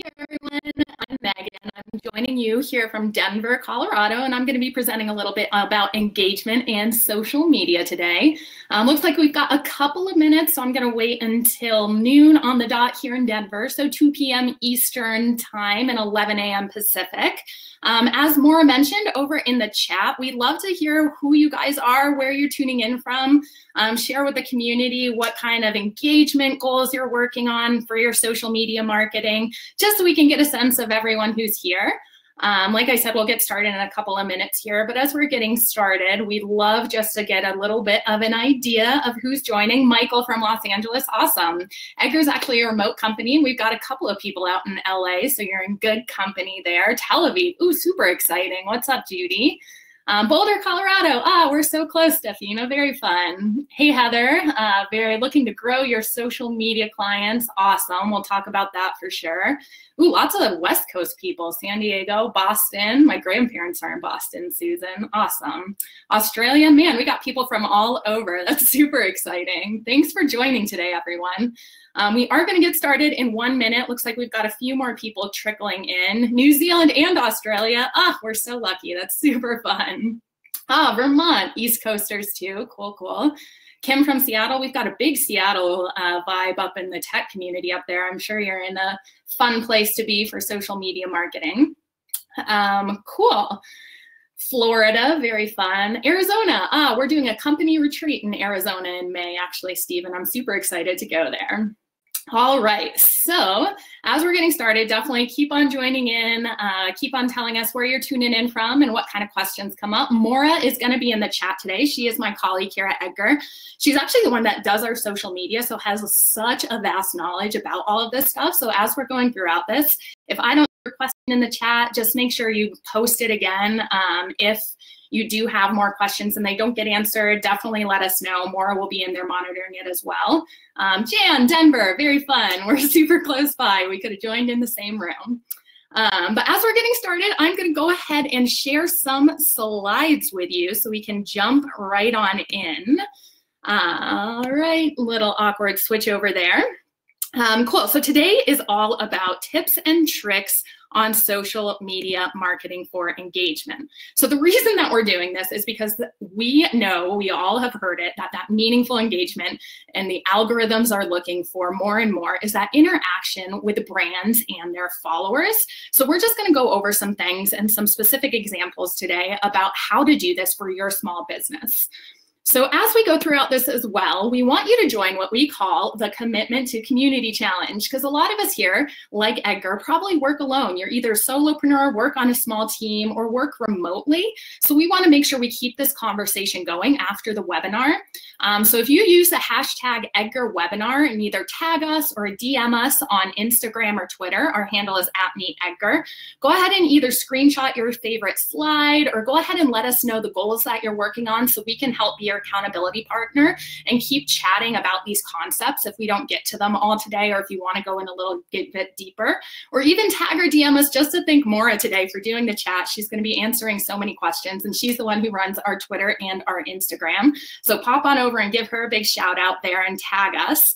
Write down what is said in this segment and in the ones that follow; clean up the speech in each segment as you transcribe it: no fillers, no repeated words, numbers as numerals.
Everyone, I'm Megan. I'm joining you here from Denver, Colorado, and I'm going to be presenting a little bit about engagement and social media today. Looks like we've got a couple of minutes, so I'm going to wait until noon on the dot here in Denver, so 2 p.m. Eastern time and 11 a.m. Pacific. As Maura mentioned over in the chat, we'd love to hear who you guys are, where you're tuning in from. Share with the community what kind of engagement goals you're working on for your social media marketing, just so we can get a sense of everyone who's here. Like I said, we'll get started in a couple of minutes here, but as we're getting started, we'd love just to get a little bit of an idea of who's joining. Michael from Los Angeles, awesome. Edgar's actually a remote company, and we've got a couple of people out in LA, so you're in good company there. Tel Aviv, ooh, super exciting. What's up, Judy? Boulder, Colorado. We're so close, Stefina. Very fun. Hey, Heather. Very looking to grow your social media clients. Awesome. We'll talk about that for sure. Ooh, lots of West Coast people. San Diego, Boston. My grandparents are in Boston, Susan. Awesome. Australia. Man, we got people from all over. That's super exciting. Thanks for joining today, everyone. We are going to get started in 1 minute. Looks like we've got a few more people trickling in. New Zealand and Australia. We're so lucky. That's super fun. Vermont, East Coasters too. Cool, cool. Kim from Seattle. We've got a big Seattle vibe up in the tech community up there. I'm sure you're in a fun place to be for social media marketing. Cool. Florida, very fun. Arizona, we're doing a company retreat in Arizona in May, actually, Stephen. I'm super excited to go there. All right, so as we're getting started, definitely keep on joining in, keep on telling us where you're tuning in from and what kind of questions come up. Maura is going to be in the chat today. She is my colleague here at Edgar. She's actually the one that does our social media, so has such a vast knowledge about all of this stuff. So as we're going throughout this, if I don't see your question in the chat, just make sure you post it again. If you do have more questions and they don't get answered, definitely let us know. Maura will be in there monitoring it as well. Jan, Denver, very fun. We're super close by. We could have joined in the same room. But as we're getting started, I'm going to go ahead and share some slides with you so we can jump right on in. All right, little awkward switch over there. Cool. So today is all about tips and tricks on social media marketing for engagement. So the reason that we're doing this is because we know, we all have heard it, that meaningful engagement and the algorithms are looking for more and more is that interaction with brands and their followers. So we're just going to go over some things and some specific examples today about how to do this for your small business. So as we go throughout this as well, we want you to join what we call the Commitment to Community Challenge, because a lot of us here, like Edgar, probably work alone. You're either a solopreneur, work on a small team, or work remotely. So we want to make sure we keep this conversation going after the webinar. So if you use the hashtag Edgar webinar and either tag us or DM us on Instagram or Twitter, our handle is @MeetEdgar, go ahead and either screenshot your favorite slide or go ahead and let us know the goals that you're working on so we can help be your accountability partner and keep chatting about these concepts if we don't get to them all today, or if you want to go in a little bit deeper, or even tag or DM us just to thank Maura today for doing the chat. She's going to be answering so many questions, and she's the one who runs our Twitter and our Instagram. So pop on over and give her a big shout out there and tag us.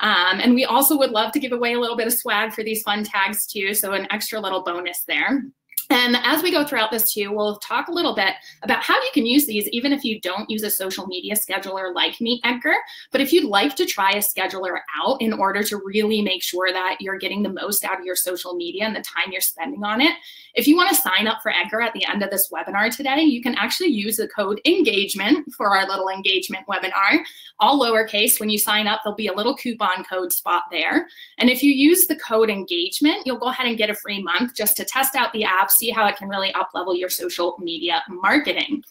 And we also would love to give away a little bit of swag for these fun tags too, so an extra little bonus there. And as we go throughout this too, we'll talk a little bit about how you can use these even if you don't use a social media scheduler like MeetEdgar. But if you'd like to try a scheduler out in order to really make sure that you're getting the most out of your social media and the time you're spending on it, if you want to sign up for Edgar at the end of this webinar today, you can actually use the code ENGAGEMENT for our little engagement webinar. All lowercase. When you sign up, there'll be a little coupon code spot there. And if you use the code ENGAGEMENT, you'll go ahead and get a free month just to test out the app, see how it can really up-level your social media marketing.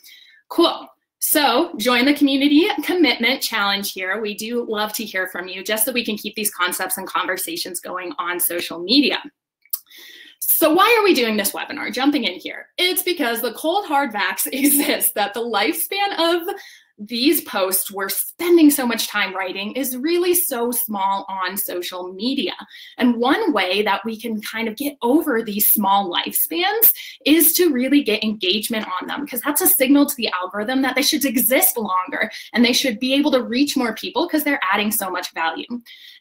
Cool. So join the Community Commitment Challenge here. We do love to hear from you just so we can keep these concepts and conversations going on social media. So why are we doing this webinar? Jumping in here. It's because the cold hard facts exist that the lifespan of these posts we're spending so much time writing is really so small on social media. And one way that we can kind of get over these small lifespans is to really get engagement on them, because that's a signal to the algorithm that they should exist longer and they should be able to reach more people because they're adding so much value.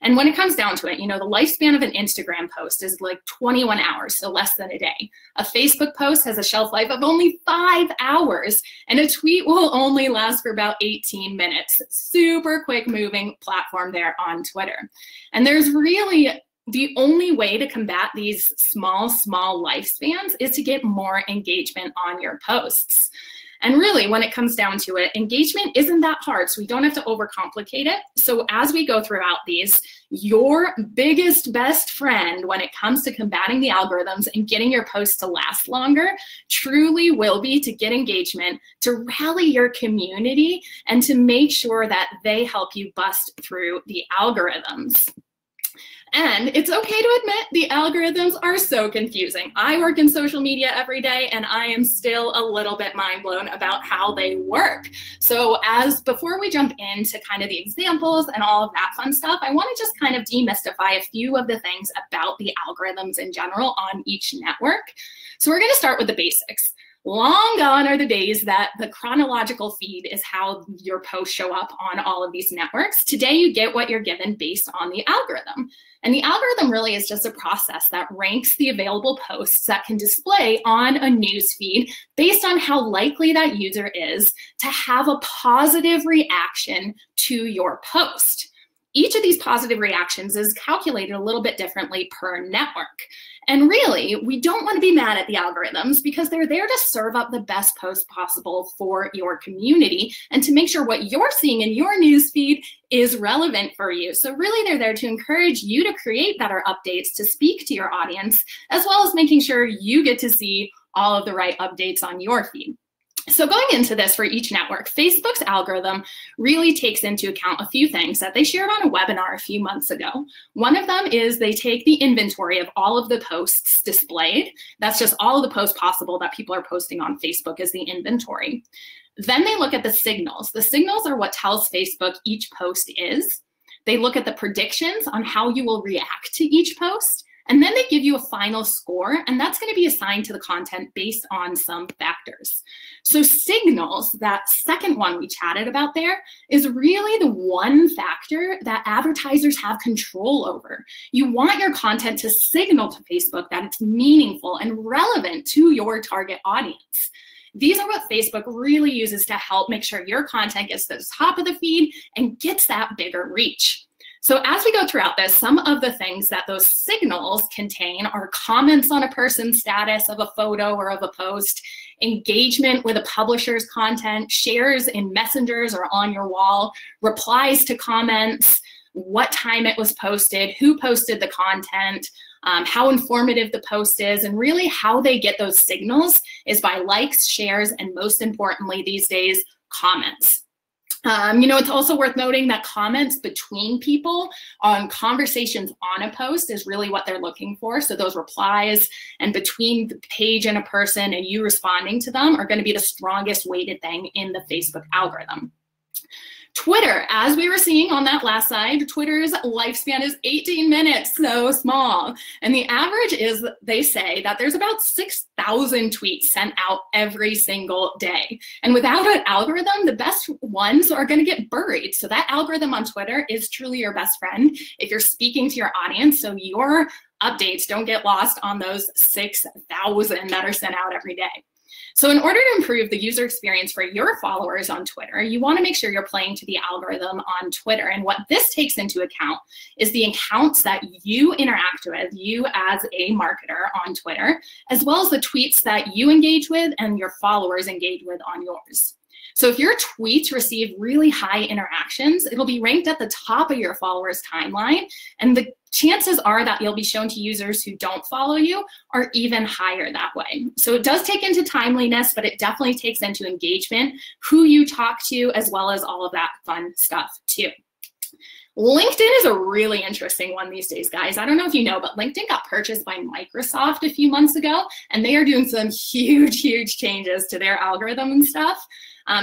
And when it comes down to it, you know, the lifespan of an Instagram post is like 21 hours, so less than a day. A Facebook post has a shelf life of only 5 hours, and a tweet will only last for about 18 minutes. Super quick moving platform there on Twitter. And there's really the only way to combat these small lifespans is to get more engagement on your posts. And really, when it comes down to it, engagement isn't that hard, so we don't have to overcomplicate it. So as we go throughout these, your biggest best friend when it comes to combating the algorithms and getting your posts to last longer truly will be to get engagement, to rally your community, and to make sure that they help you bust through the algorithms. And it's okay to admit the algorithms are so confusing. I work in social media every day, and I am still a little bit mind blown about how they work. So before we jump into kind of the examples and all of that fun stuff, I want to just kind of demystify a few of the things about the algorithms in general on each network. So we're going to start with the basics. Long gone are the days that the chronological feed is how your posts show up on all of these networks. Today, you get what you're given based on the algorithm. And the algorithm really is just a process that ranks the available posts that can display on a news feed based on how likely that user is to have a positive reaction to your post. Each of these positive reactions is calculated a little bit differently per network. And really, we don't want to be mad at the algorithms because they're there to serve up the best post possible for your community and to make sure what you're seeing in your newsfeed is relevant for you. So really, they're there to encourage you to create better updates to speak to your audience, as well as making sure you get to see all of the right updates on your feed. So going into this for each network, Facebook's algorithm really takes into account a few things that they shared on a webinar a few months ago. One of them is they take the inventory of all of the posts displayed. That's just all of the posts possible that people are posting on Facebook as the inventory. Then they look at the signals. The signals are what tells Facebook each post is. They look at the predictions on how you will react to each post. And then they give you a final score, and that's going to be assigned to the content based on some factors. So signals, that second one we chatted about there, is really the one factor that advertisers have control over. You want your content to signal to Facebook that it's meaningful and relevant to your target audience. These are what Facebook really uses to help make sure your content gets to the top of the feed and gets that bigger reach. So as we go throughout this, some of the things that those signals contain are comments on a person's status of a photo or of a post, engagement with a publisher's content, shares in messengers or on your wall, replies to comments, what time it was posted, who posted the content, how informative the post is, and really how they get those signals is by likes, shares, and most importantly these days, comments. You know, it's also worth noting that comments between people on conversations on a post is really what they're looking for. So those replies and between the page and a person and you responding to them are going to be the strongest weighted thing in the Facebook algorithm. Twitter, as we were seeing on that last slide, Twitter's lifespan is 18 minutes, so small. And the average is, they say, that there's about 6,000 tweets sent out every single day. And without an algorithm, the best ones are going to get buried. So that algorithm on Twitter is truly your best friend if you're speaking to your audience, so your updates don't get lost on those 6,000 that are sent out every day. So in order to improve the user experience for your followers on Twitter, you want to make sure you're playing to the algorithm on Twitter. And what this takes into account is the accounts that you interact with, you as a marketer on Twitter, as well as the tweets that you engage with and your followers engage with on yours. So if your tweets receive really high interactions, it'll be ranked at the top of your followers' timeline, and the chances are that you'll be shown to users who don't follow you are even higher that way. So it does take into timeliness, but it definitely takes into engagement, who you talk to, as well as all of that fun stuff too. LinkedIn is a really interesting one these days, guys. I don't know if you know, but LinkedIn got purchased by Microsoft a few months ago, and they are doing some huge changes to their algorithm and stuff.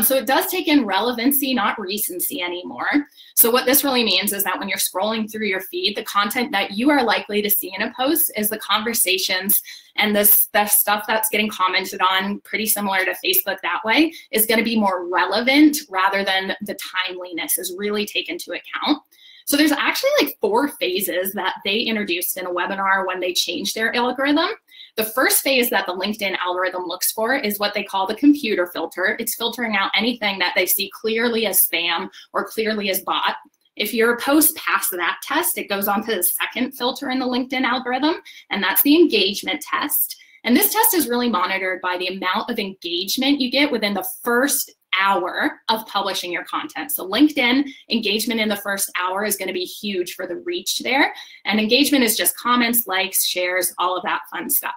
So it does take in relevancy, not recency anymore. So what this really means is that when you're scrolling through your feed, the content that you are likely to see in a post is the conversations and the stuff that's getting commented on, pretty similar to Facebook that way, is going to be more relevant rather than the timeliness is really taken into account. So there's actually like 4 phases that they introduced in a webinar when they changed their algorithm. The first phase that the LinkedIn algorithm looks for is what they call the computer filter. It's filtering out anything that they see clearly as spam or clearly as bot. If your post passes that test, it goes on to the second filter in the LinkedIn algorithm, and that's the engagement test. And this test is really monitored by the amount of engagement you get within the first hour of publishing your content. So LinkedIn engagement in the first hour is going to be huge for the reach there. And engagement is just comments, likes, shares, all of that fun stuff.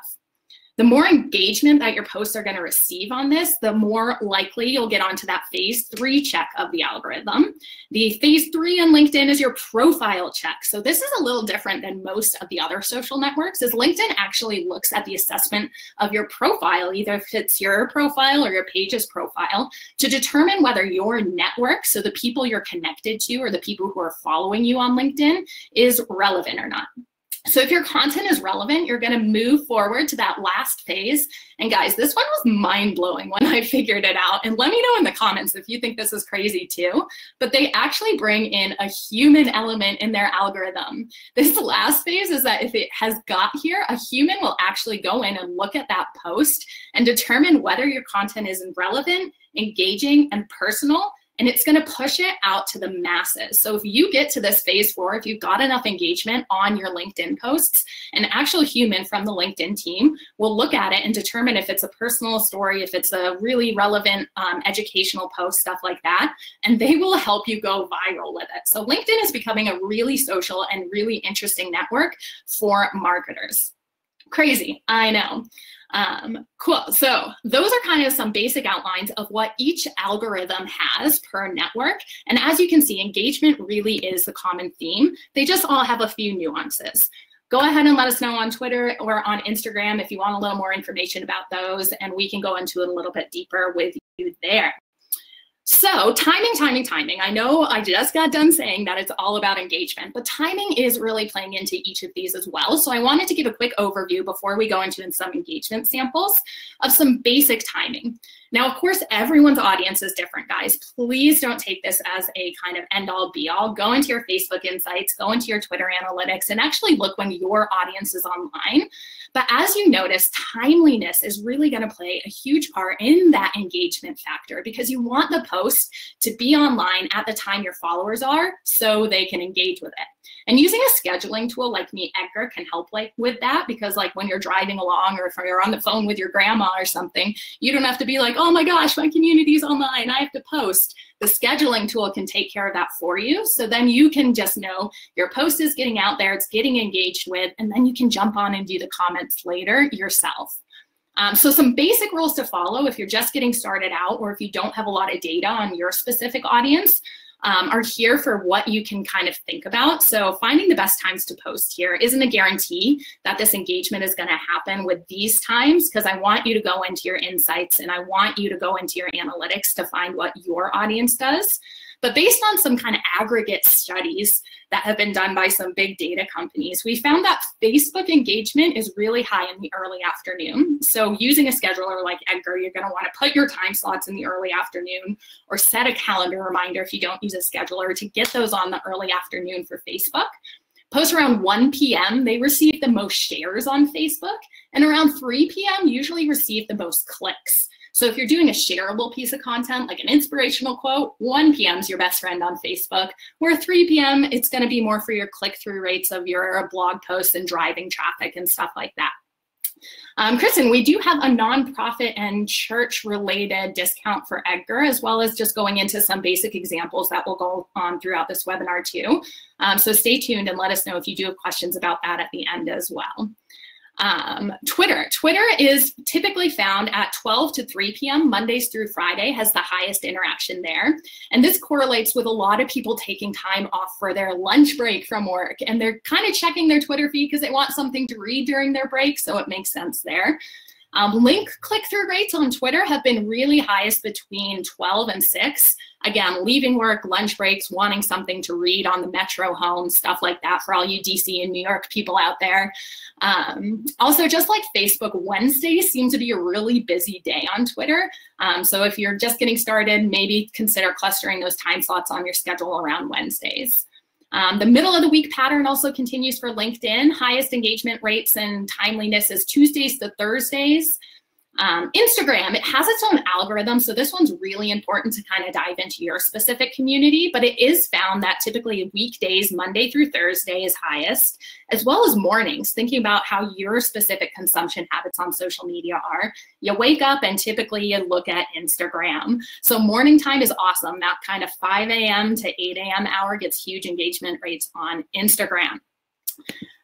The more engagement that your posts are going to receive on this, the more likely you'll get onto that phase 3 check of the algorithm. The phase 3 in LinkedIn is your profile check. So this is a little different than most of the other social networks, as LinkedIn actually looks at the assessment of your profile, either if it's your profile or your page's profile, to determine whether your network, so the people you're connected to or the people who are following you on LinkedIn, is relevant or not. So if your content is relevant, you're going to move forward to that last phase. And guys, this one was mind-blowing when I figured it out. And let me know in the comments if you think this is crazy too. But they actually bring in a human element in their algorithm. This last phase is that if it has got here, a human will actually go in and look at that post and determine whether your content is relevant, engaging, and personal. And it's going to push it out to the masses. So if you get to this phase 4, if you've got enough engagement on your LinkedIn posts, an actual human from the LinkedIn team will look at it and determine if it's a personal story, if it's a really relevant educational post, stuff like that, and they will help you go viral with it. So LinkedIn is becoming a really social and really interesting network for marketers. Crazy, I know. Cool. So those are kind of some basic outlines of what each algorithm has per network. And as you can see, engagement really is the common theme. They just all have a few nuances. Go ahead and let us know on Twitter or on Instagram if you want a little more information about those, and we can go into it a little bit deeper with you there. So timing. I know I just got done saying that it's all about engagement, but timing is really playing into each of these as well. So I wanted to give a quick overview before we go into some engagement samples of some basic timing. Now, of course, everyone's audience is different, guys. Please don't take this as a kind of end-all be-all. Go into your Facebook insights, go into your Twitter analytics, and actually look when your audience is online. But as you notice, timeliness is really going to play a huge part in that engagement factor, because you want the post to be online at the time your followers are so they can engage with it. And using a scheduling tool like MeetEdgar can help with that, because like when you're driving along or if you're on the phone with your grandma or something, you don't have to be like, oh my gosh, my community's online, I have to post. The scheduling tool can take care of that for you. So then you can just know your post is getting out there, it's getting engaged with, and then you can jump on and do the comments later yourself. So some basic rules to follow if you're just getting started out, or if you don't have a lot of data on your specific audience, are here for what you can kind of think about. So finding the best times to post here isn't a guarantee that this engagement is going to happen with these times, because I want you to go into your insights and I want you to go into your analytics to find what your audience does. But based on some kind of aggregate studies that have been done by some big data companies, we found that Facebook engagement is really high in the early afternoon. So using a scheduler like Edgar, you're going to want to put your time slots in the early afternoon, or set a calendar reminder if you don't use a scheduler to get those on the early afternoon for Facebook. Posts around 1 p.m., they receive the most shares on Facebook, and around 3 p.m. usually receive the most clicks. So if you're doing a shareable piece of content, like an inspirational quote, 1 p.m. is your best friend on Facebook, where 3 p.m. it's going to be more for your click-through rates of your blog posts and driving traffic and stuff like that. Kristen, we do have a nonprofit and church-related discount for Edgar, as well as just going into some basic examples that will go on throughout this webinar too. So stay tuned and let us know if you do have questions about that at the end as well. Twitter is typically found at 12 to 3 p.m. Mondays through Friday, has the highest interaction there. And this correlates with a lot of people taking time off for their lunch break from work. And they're kind of checking their Twitter feed because they want something to read during their break. So it makes sense there. Link click-through rates on Twitter have been really highest between 12 and 6. Again, leaving work, lunch breaks, wanting something to read on the metro home, stuff like that for all you DC and New York people out there. Also, just like Facebook, Wednesdays seem to be a really busy day on Twitter. So if you're just getting started, maybe consider clustering those time slots on your schedule around Wednesdays. The middle of the week pattern also continues for LinkedIn. Highest engagement rates and timeliness is Tuesdays to Thursdays. Instagram, it has its own algorithm, so this one's really important to kind of dive into your specific community, but it is found that typically weekdays, Monday through Thursday is highest, as well as mornings, thinking about how your specific consumption habits on social media are. You wake up and typically you look at Instagram. So morning time is awesome. That kind of 5 a.m. to 8 a.m. hour gets huge engagement rates on Instagram.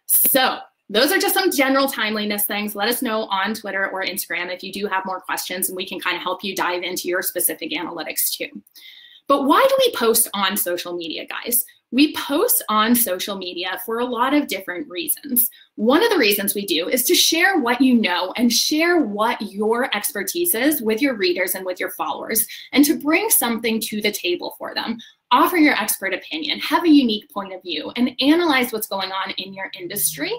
So those are just some general timeliness things. Let us know on Twitter or Instagram if you do have more questions, and we can kind of help you dive into your specific analytics too. But why do we post on social media, guys? We post on social media for a lot of different reasons. One of the reasons we do is to share what you know and share what your expertise is with your readers and with your followers, and to bring something to the table for them. Offer your expert opinion, have a unique point of view, and analyze what's going on in your industry.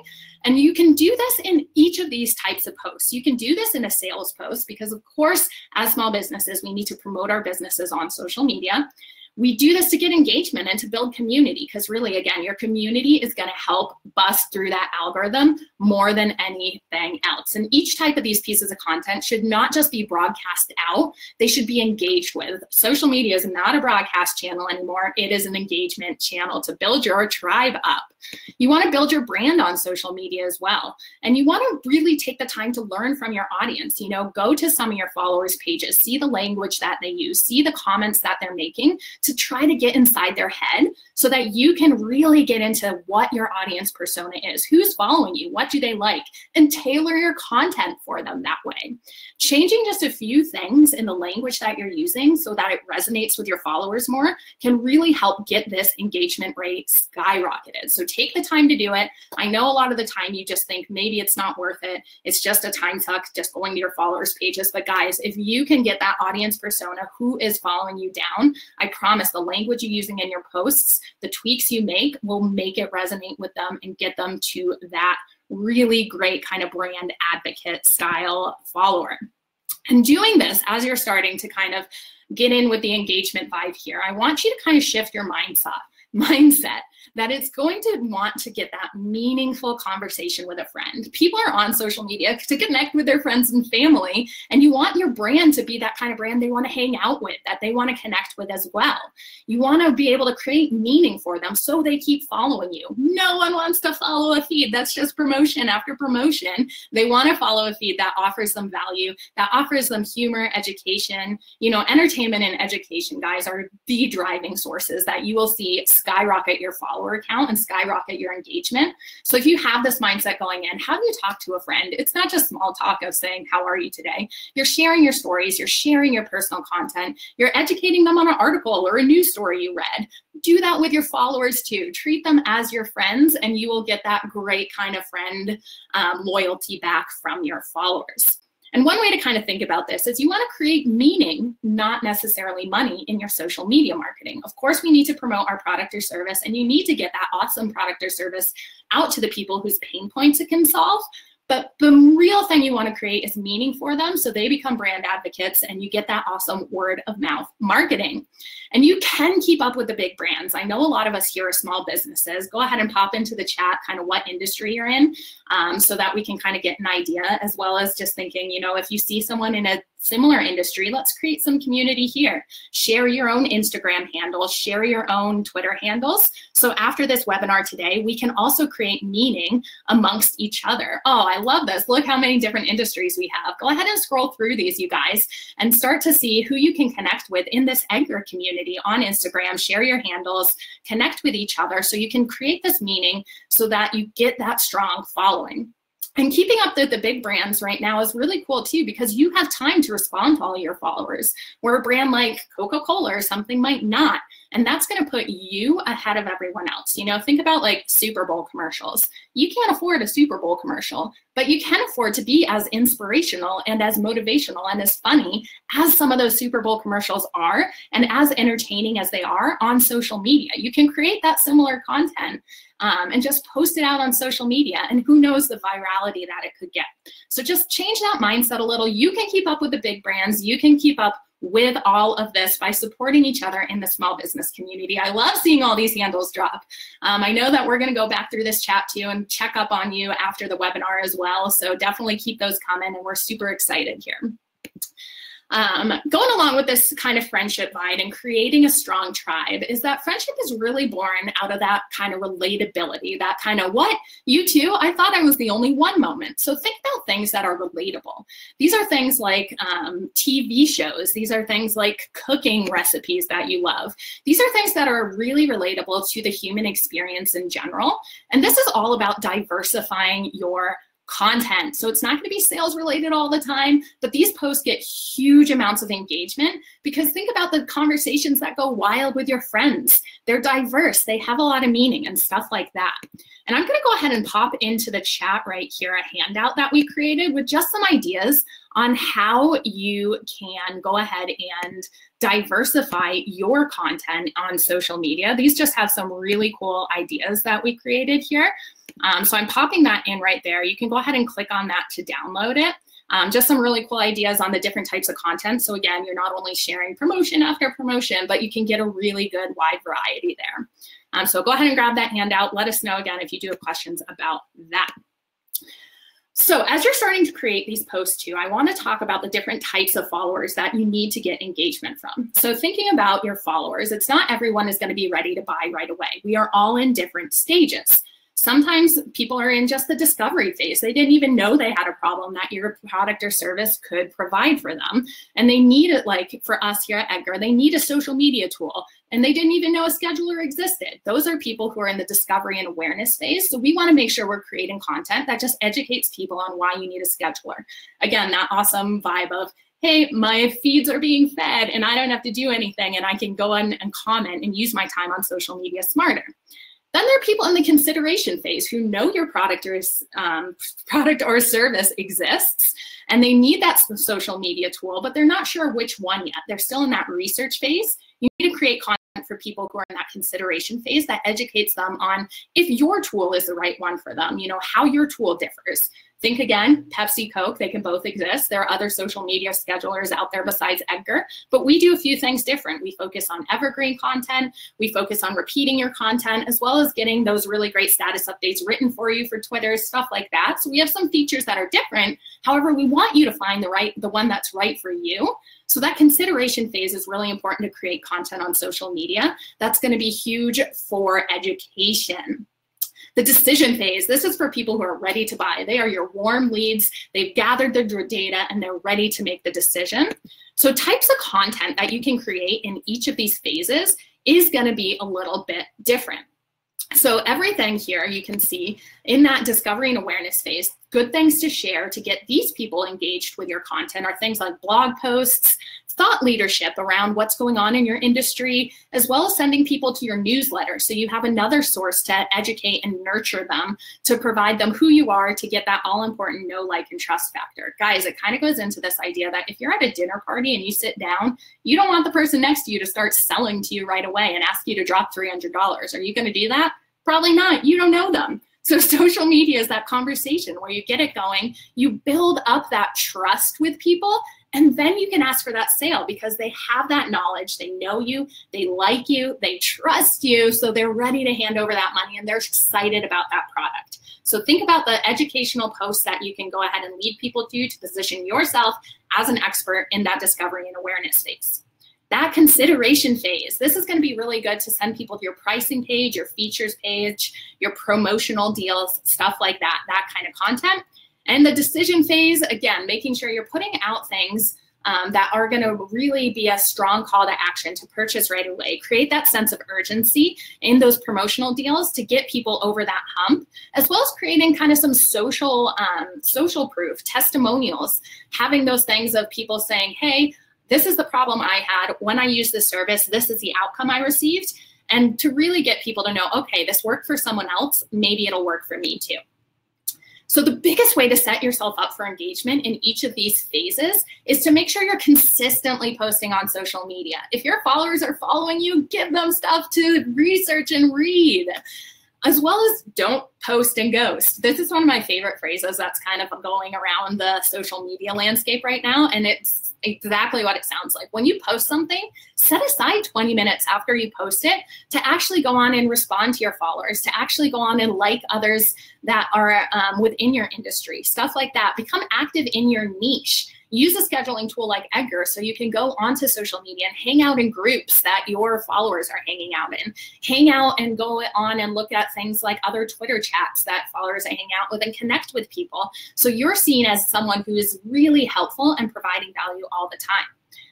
And you can do this in each of these types of posts. You can do this in a sales post because, of course, as small businesses, we need to promote our businesses on social media. We do this to get engagement and to build community, because really, again, your community is going to help bust through that algorithm more than anything else. And each type of these pieces of content should not just be broadcast out, they should be engaged with. Social media is not a broadcast channel anymore. It is an engagement channel to build your tribe up. You want to build your brand on social media as well. And you want to really take the time to learn from your audience. You know, go to some of your followers' pages, see the language that they use, see the comments that they're making, to try to get inside their head so that you can really get into what your audience persona is, who's following you, what do they like, and tailor your content for them that way. Changing just a few things in the language that you're using so that it resonates with your followers more can really help get this engagement rate skyrocketed. So take the time to do it. I know a lot of the time you just think maybe it's not worth it. It's just a time suck just going to your followers' pages. But guys, if you can get that audience persona who is following you down, I promise the language you're using in your posts, the tweaks you make will make it resonate with them and get them to that really great kind of brand advocate style follower. And doing this as you're starting to kind of get in with the engagement vibe here, I want you to kind of shift your mindset that it's going to want to get that meaningful conversation with a friend. People are on social media to connect with their friends and family, and you want your brand to be that kind of brand they want to hang out with, that they want to connect with as well. You want to be able to create meaning for them so they keep following you. No one wants to follow a feed that's just promotion after promotion. They want to follow a feed that offers them value, that offers them humor, education. You know, entertainment and education, guys, are the driving sources that you will see skyrocket your follower account and skyrocket your engagement. So if you have this mindset going in, how do you talk to a friend? It's not just small talk of saying, how are you today? You're sharing your stories, you're sharing your personal content, you're educating them on an article or a news story you read. Do that with your followers too. Treat them as your friends, and you will get that great kind of friend loyalty back from your followers. And one way to kind of think about this is you want to create meaning, not necessarily money, in your social media marketing. Of course, we need to promote our product or service, and you need to get that awesome product or service out to the people whose pain points it can solve. But the real thing you want to create is meaning for them so they become brand advocates and you get that awesome word of mouth marketing. And you can keep up with the big brands. I know a lot of us here are small businesses. Go ahead and pop into the chat kind of what industry you're in so that we can kind of get an idea, as well as just thinking, you know, if you see someone in a similar industry, let's create some community here. Share your own Instagram handles, share your own Twitter handles. So after this webinar today, we can also create meaning amongst each other. Oh, I love this. Look how many different industries we have. Go ahead and scroll through these, you guys, and start to see who you can connect with in this Edgar community on Instagram. Share your handles, connect with each other so you can create this meaning so that you get that strong following. And keeping up with the big brands right now is really cool too, because you have time to respond to all your followers, where a brand like Coca-Cola or something might not. And that's going to put you ahead of everyone else. You know, think about like Super Bowl commercials. You can't afford a Super Bowl commercial, but you can afford to be as inspirational and as motivational and as funny as some of those Super Bowl commercials are, and as entertaining as they are on social media. You can create that similar content and just post it out on social media, and who knows the virality that it could get. So just change that mindset a little. You can keep up with the big brands. You can keep up with all of this by supporting each other in the small business community. I love seeing all these handles drop. I know that we're going to go back through this chat too and check up on you after the webinar as well. So definitely keep those coming, and we're super excited here. Going along with this kind of friendship vibe and creating a strong tribe is that friendship is really born out of that kind of relatability, that kind of what, you too, I thought I was the only one moment. So think about things that are relatable. These are things like TV shows. These are things like cooking recipes that you love. These are things that are really relatable to the human experience in general. And this is all about diversifying your content. So it's not going to be sales related all the time, but these posts get huge amounts of engagement because think about the conversations that go wild with your friends. They're diverse, they have a lot of meaning and stuff like that. And I'm going to go ahead and pop into the chat right here a handout that we created with just some ideas on how you can go ahead and diversify your content on social media. These just have some really cool ideas that we created here. So I'm popping that in right there. You can go ahead and click on that to download it. Just some really cool ideas on the different types of content. So again, you're not only sharing promotion after promotion, but you can get a really good wide variety there. So go ahead and grab that handout. Let us know again if you do have questions about that. So as you're starting to create these posts too, I want to talk about the different types of followers that you need to get engagement from. So thinking about your followers, it's not everyone is going to be ready to buy right away. We are all in different stages. Sometimes people are in just the discovery phase. They didn't even know they had a problem that your product or service could provide for them. And they need it, like for us here at Edgar, they need a social media tool. And they didn't even know a scheduler existed. Those are people who are in the discovery and awareness phase. So we want to make sure we're creating content that just educates people on why you need a scheduler. Again, that awesome vibe of, hey, my feeds are being fed and I don't have to do anything and I can go on and comment and use my time on social media smarter. Then there are people in the consideration phase who know your product or service exists and they need that social media tool, but they're not sure which one yet. They're still in that research phase. You need to create content for people who are in that consideration phase that educates them on if your tool is the right one for them, you know, how your tool differs. Think again, Pepsi, Coke, they can both exist. There are other social media schedulers out there besides Edgar, but we do a few things different. We focus on evergreen content. We focus on repeating your content, as well as getting those really great status updates written for you for Twitter, stuff like that. So we have some features that are different. However, we want you to find the one that's right for you. So that consideration phase is really important to create content on social media. That's going to be huge for education. The decision phase, this is for people who are ready to buy. They are your warm leads. They've gathered their data and they're ready to make the decision. So types of content that you can create in each of these phases is going to be a little bit different. So everything here you can see in that discovery and awareness phase, good things to share to get these people engaged with your content are things like blog posts, thought leadership around what's going on in your industry, as well as sending people to your newsletter. So you have another source to educate and nurture them, to provide them who you are, to get that all important know, like, and trust factor. Guys, it kind of goes into this idea that if you're at a dinner party and you sit down, you don't want the person next to you to start selling to you right away and ask you to drop $300. Are you going to do that? Probably not. You don't know them. So social media is that conversation where you get it going, you build up that trust with people, and then you can ask for that sale because they have that knowledge, they know you, they like you, they trust you, so they're ready to hand over that money and they're excited about that product. So think about the educational posts that you can go ahead and lead people to position yourself as an expert in that discovery and awareness phase. That consideration phase, this is going to be really good to send people to your pricing page, your features page, your promotional deals, stuff like that, that kind of content. And the decision phase, again, making sure you're putting out things that are going to really be a strong call to action to purchase right away. Create that sense of urgency in those promotional deals to get people over that hump, as well as creating kind of some social proof, testimonials, having those things of people saying, hey, this is the problem I had when I used this service. This is the outcome I received. And to really get people to know, okay, this worked for someone else, maybe it'll work for me too. So the biggest way to set yourself up for engagement in each of these phases is to make sure you're consistently posting on social media. If your followers are following you, give them stuff to research and read, as well as don't post and ghost. This is one of my favorite phrases that's kind of going around the social media landscape right now, and it's exactly what it sounds like. When you post something, set aside 20 minutes after you post it to actually go on and respond to your followers, to actually go on and like others that are within your industry, stuff like that. Become active in your niche. Use a scheduling tool like Edgar so you can go onto social media and hang out in groups that your followers are hanging out in. Hang out and go on and look at things like other Twitter chats that followers are hanging out with and connect with people. So you're seen as someone who is really helpful and providing value all the time.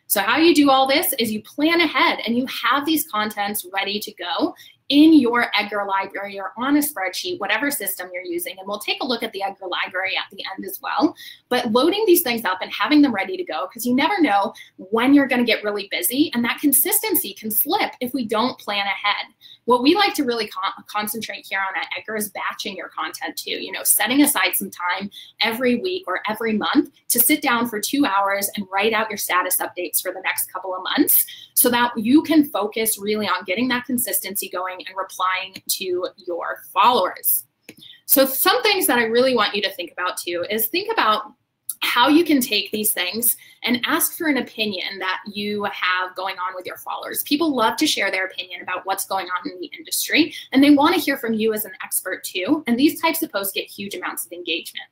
So how you do all this is you plan ahead and you have these contents ready to go in your Edgar library or on a spreadsheet, whatever system you're using. And we'll take a look at the Edgar library at the end as well. But loading these things up and having them ready to go, because you never know when you're going to get really busy, and that consistency can slip if we don't plan ahead. What we like to really concentrate here on at Edgar is batching your content too. You know, setting aside some time every week or every month to sit down for 2 hours and write out your status updates for the next couple of months so that you can focus really on getting that consistency going and replying to your followers. So some things that I really want you to think about too is think about how you can take these things and ask for an opinion that you have going on with your followers. People love to share their opinion about what's going on in the industry, and they want to hear from you as an expert too. And these types of posts get huge amounts of engagement.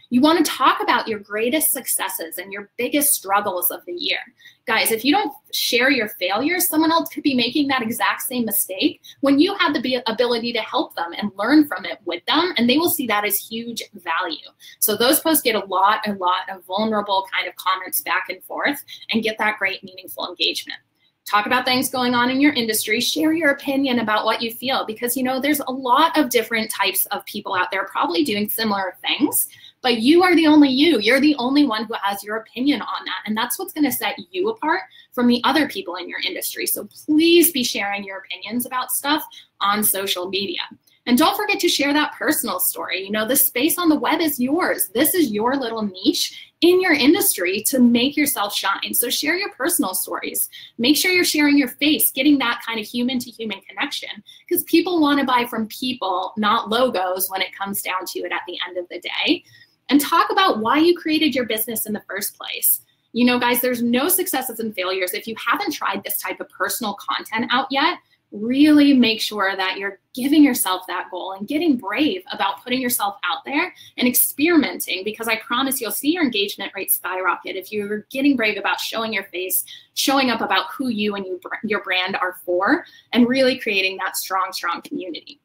You want to talk about your greatest successes and your biggest struggles of the year. Guys, if you don't share your failures, someone else could be making that exact same mistake when you had the ability to help them and learn from it with them, and they will see that as huge value. So those posts get a lot of vulnerable kind of comments back and forth and get that great meaningful engagement. Talk about things going on in your industry, share your opinion about what you feel, because you know there's a lot of different types of people out there probably doing similar things, but you are the only you. You're the only one who has your opinion on that, and that's what's going to set you apart from the other people in your industry. So please be sharing your opinions about stuff on social media. And don't forget to share that personal story. You know, the space on the web is yours. This is your little niche in your industry to make yourself shine. So share your personal stories. Make sure you're sharing your face, getting that kind of human to human connection, because people want to buy from people, not logos when it comes down to it at the end of the day. And talk about why you created your business in the first place. You know, guys, there's no successes and failures. If you haven't tried this type of personal content out yet, really make sure that you're giving yourself that goal and getting brave about putting yourself out there and experimenting, because I promise you'll see your engagement rate skyrocket if you're getting brave about showing your face, showing up about who you and your brand are for, and really creating that strong community.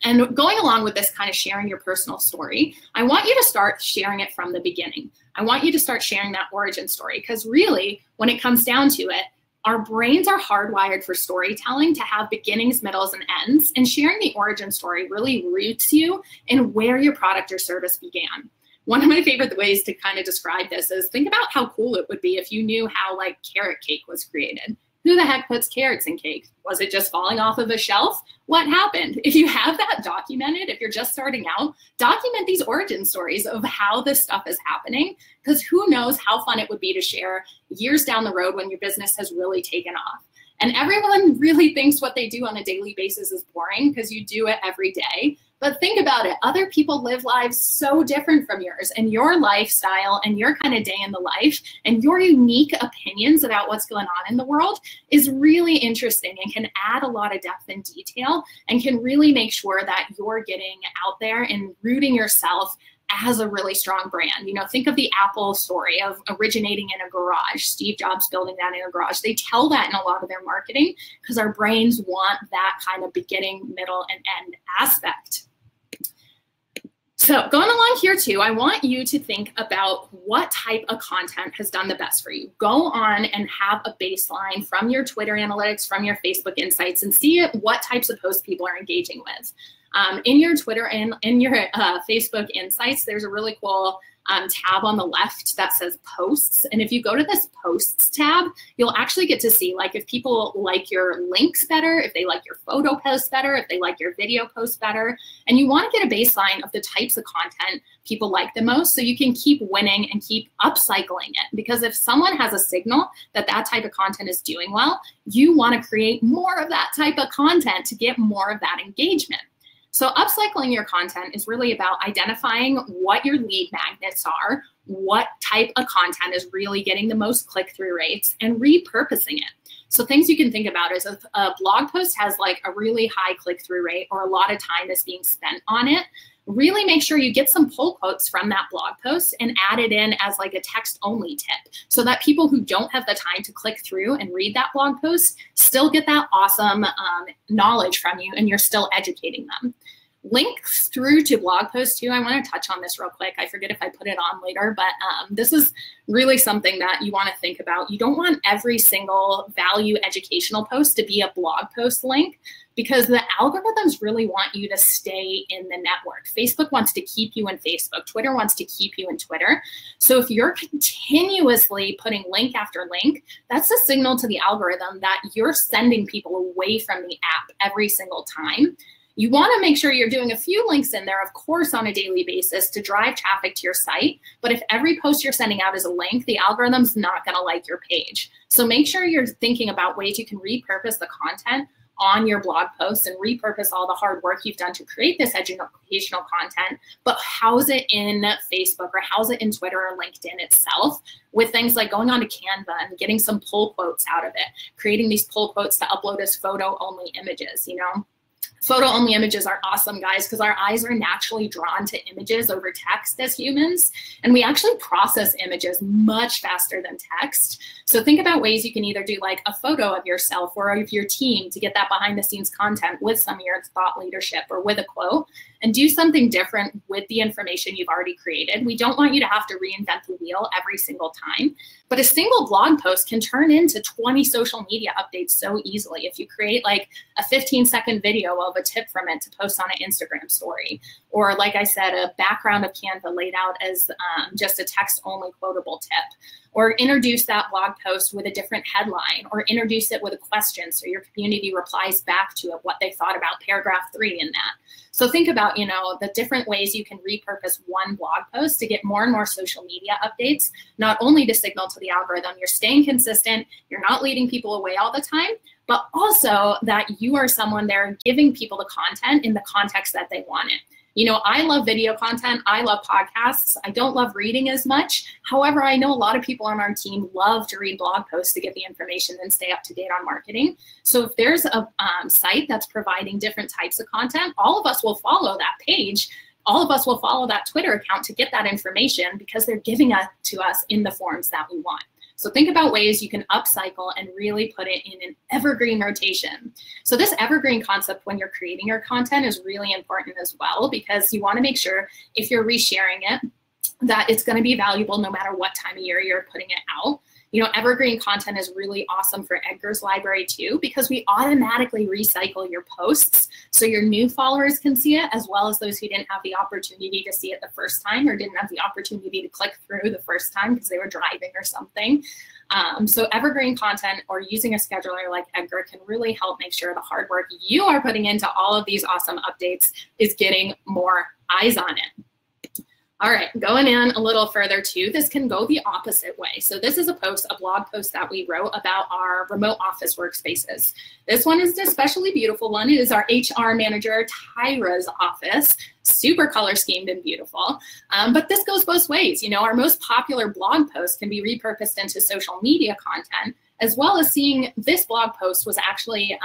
And going along with this kind of sharing your personal story, I want you to start sharing it from the beginning. I want you to start sharing that origin story, because really, when it comes down to it, our brains are hardwired for storytelling to have beginnings, middles, and ends, and sharing the origin story really roots you in where your product or service began. One of my favorite ways to kind of describe this is think about how cool it would be if you knew how like carrot cake was created. Who the heck puts carrots in cake? Was it just falling off of a shelf? What happened? If you have that documented, if you're just starting out, document these origin stories of how this stuff is happening, because who knows how fun it would be to share years down the road when your business has really taken off. And everyone really thinks what they do on a daily basis is boring because you do it every day. But think about it. Other people live lives so different from yours, and your lifestyle and your kind of day in the life and your unique opinions about what's going on in the world is really interesting and can add a lot of depth and detail and can really make sure that you're getting out there and rooting yourself as a really strong brand. You know, think of the Apple story of originating in a garage, Steve Jobs building that in a garage. They tell that in a lot of their marketing because our brains want that kind of beginning, middle, and end aspect. So going along here too, I want you to think about what type of content has done the best for you. Go on and have a baseline from your Twitter analytics, from your Facebook insights, and see what types of posts people are engaging with. In your Twitter and in your Facebook Insights, there's a really cool tab on the left that says posts. And if you go to this posts tab, you'll actually get to see like if people like your links better, if they like your photo posts better, if they like your video posts better. And you want to get a baseline of the types of content people like the most so you can keep winning and keep upcycling it. Because if someone has a signal that that type of content is doing well, you want to create more of that type of content to get more of that engagement. So upcycling your content is really about identifying what your lead magnets are, what type of content is really getting the most click-through rates, and repurposing it. So things you can think about is if a blog post has like a really high click-through rate or a lot of time is being spent on it, really make sure you get some pull quotes from that blog post and add it in as like a text-only tip so that people who don't have the time to click through and read that blog post still get that awesome knowledge from you and you're still educating them. Links through to blog posts too. I want to touch on this real quick. I forget if I put it on later, but this is really something that you want to think about. You don't want every single value educational post to be a blog post link because the algorithms really want you to stay in the network. Facebook wants to keep you in Facebook. Twitter wants to keep you in Twitter. So if you're continuously putting link after link, that's a signal to the algorithm that you're sending people away from the app every single time. You want to make sure you're doing a few links in there, of course, on a daily basis to drive traffic to your site. But if every post you're sending out is a link, the algorithm's not going to like your page. So make sure you're thinking about ways you can repurpose the content on your blog posts and repurpose all the hard work you've done to create this educational content, but house it in Facebook or house it in Twitter or LinkedIn itself with things like going on to Canva and getting some pull quotes out of it, creating these pull quotes to upload as photo-only images, you know? Photo-only images are awesome, guys, because our eyes are naturally drawn to images over text as humans, and we actually process images much faster than text. So think about ways you can either do like a photo of yourself or of your team to get that behind-the-scenes content with some of your thought leadership or with a quote, and do something different with the information you've already created. We don't want you to have to reinvent the wheel every single time, but a single blog post can turn into 20 social media updates so easily. If you create like a 15-second video of a tip from it to post on an Instagram story, or like I said, a background of Canva laid out as just a text-only quotable tip, or introduce that blog post with a different headline, or introduce it with a question so your community replies back to it what they thought about paragraph 3 in that. So think about, you know, the different ways you can repurpose one blog post to get more and more social media updates, not only to signal to the algorithm you're staying consistent, you're not leading people away all the time, but also that you are someone there giving people the content in the context that they want it. You know, I love video content. I love podcasts. I don't love reading as much. However, I know a lot of people on our team love to read blog posts to get the information and stay up to date on marketing. So if there's a site that's providing different types of content, all of us will follow that page. All of us will follow that Twitter account to get that information because they're giving it to us in the forms that we want. So think about ways you can upcycle and really put it in an evergreen rotation. So this evergreen concept when you're creating your content is really important as well, because you want to make sure if you're resharing it, that it's going to be valuable no matter what time of year you're putting it out. You know, evergreen content is really awesome for Edgar's library too, because we automatically recycle your posts so your new followers can see it, as well as those who didn't have the opportunity to see it the first time or didn't have the opportunity to click through the first time because they were driving or something. So evergreen content or using a scheduler like Edgar can really help make sure the hard work you are putting into all of these awesome updates is getting more eyes on it. All right, going in a little further too, this can go the opposite way. So this is a blog post that we wrote about our remote office workspaces. This one is an especially beautiful one. It is our HR manager, Tyra's office, super color schemed and beautiful. But this goes both ways. You know, our most popular blog post can be repurposed into social media content, as well as seeing this blog post was actually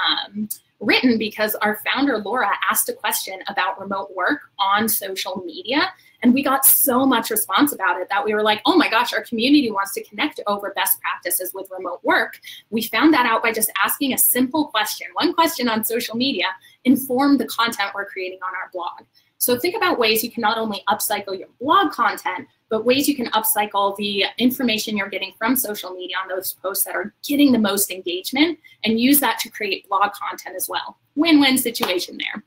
written because our founder, Laura, asked a question about remote work on social media. And we got so much response about it that we were like, oh my gosh, our community wants to connect over best practices with remote work. We found that out by just asking a simple question. One question on social media informed the content we're creating on our blog. So think about ways you can not only upcycle your blog content, but ways you can upcycle the information you're getting from social media on those posts that are getting the most engagement and use that to create blog content as well. Win-win situation there.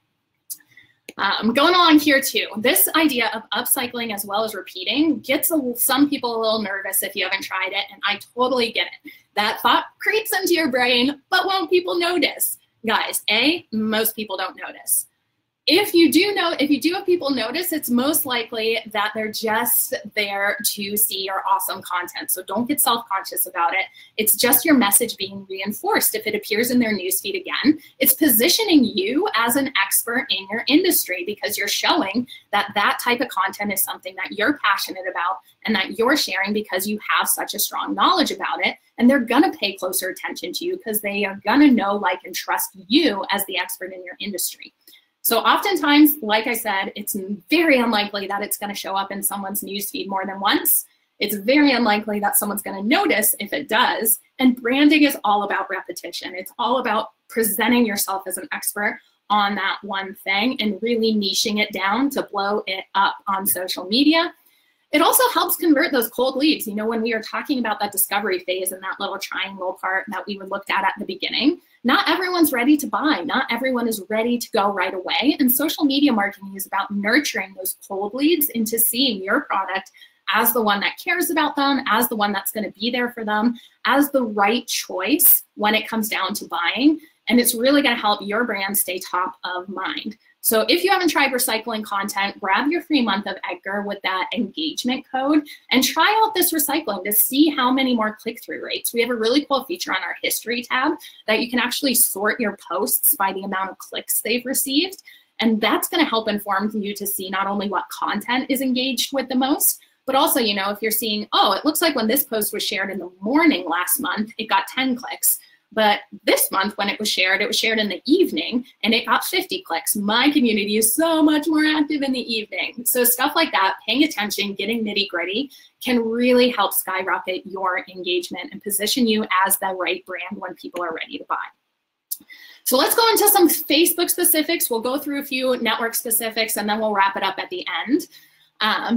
Going along here too, this idea of upcycling as well as repeating gets some people a little nervous if you haven't tried it, and I totally get it. That thought creeps into your brain, but won't people notice? Guys, most people don't notice. If you do have people notice, it's most likely that they're just there to see your awesome content. So don't get self-conscious about it. It's just your message being reinforced. If it appears in their newsfeed again, it's positioning you as an expert in your industry because you're showing that that type of content is something that you're passionate about and that you're sharing because you have such a strong knowledge about it. And they're gonna pay closer attention to you because they are gonna know, like, and trust you as the expert in your industry. So oftentimes, like I said, it's very unlikely that it's going to show up in someone's newsfeed more than once. It's very unlikely that someone's going to notice if it does. And branding is all about repetition. It's all about presenting yourself as an expert on that one thing and really niching it down to blow it up on social media. It also helps convert those cold leads. You know, when we were talking about that discovery phase and that little triangle part that we looked at the beginning, not everyone's ready to buy. Not everyone is ready to go right away. And social media marketing is about nurturing those cold leads into seeing your product as the one that cares about them, as the one that's going to be there for them, as the right choice when it comes down to buying. And it's really going to help your brand stay top of mind. So if you haven't tried recycling content, grab your free month of Edgar with that engagement code and try out this recycling to see how many more click-through rates. We have a really cool feature on our history tab that you can actually sort your posts by the amount of clicks they've received. And that's going to help inform you to see not only what content is engaged with the most, but also, you know, if you're seeing, oh, it looks like when this post was shared in the morning last month, it got 10 clicks. But this month when it was shared in the evening and it got 50 clicks. My community is so much more active in the evening. So stuff like that, paying attention, getting nitty gritty can really help skyrocket your engagement and position you as the right brand when people are ready to buy. So let's go into some Facebook specifics. We'll go through a few network specifics and then we'll wrap it up at the end.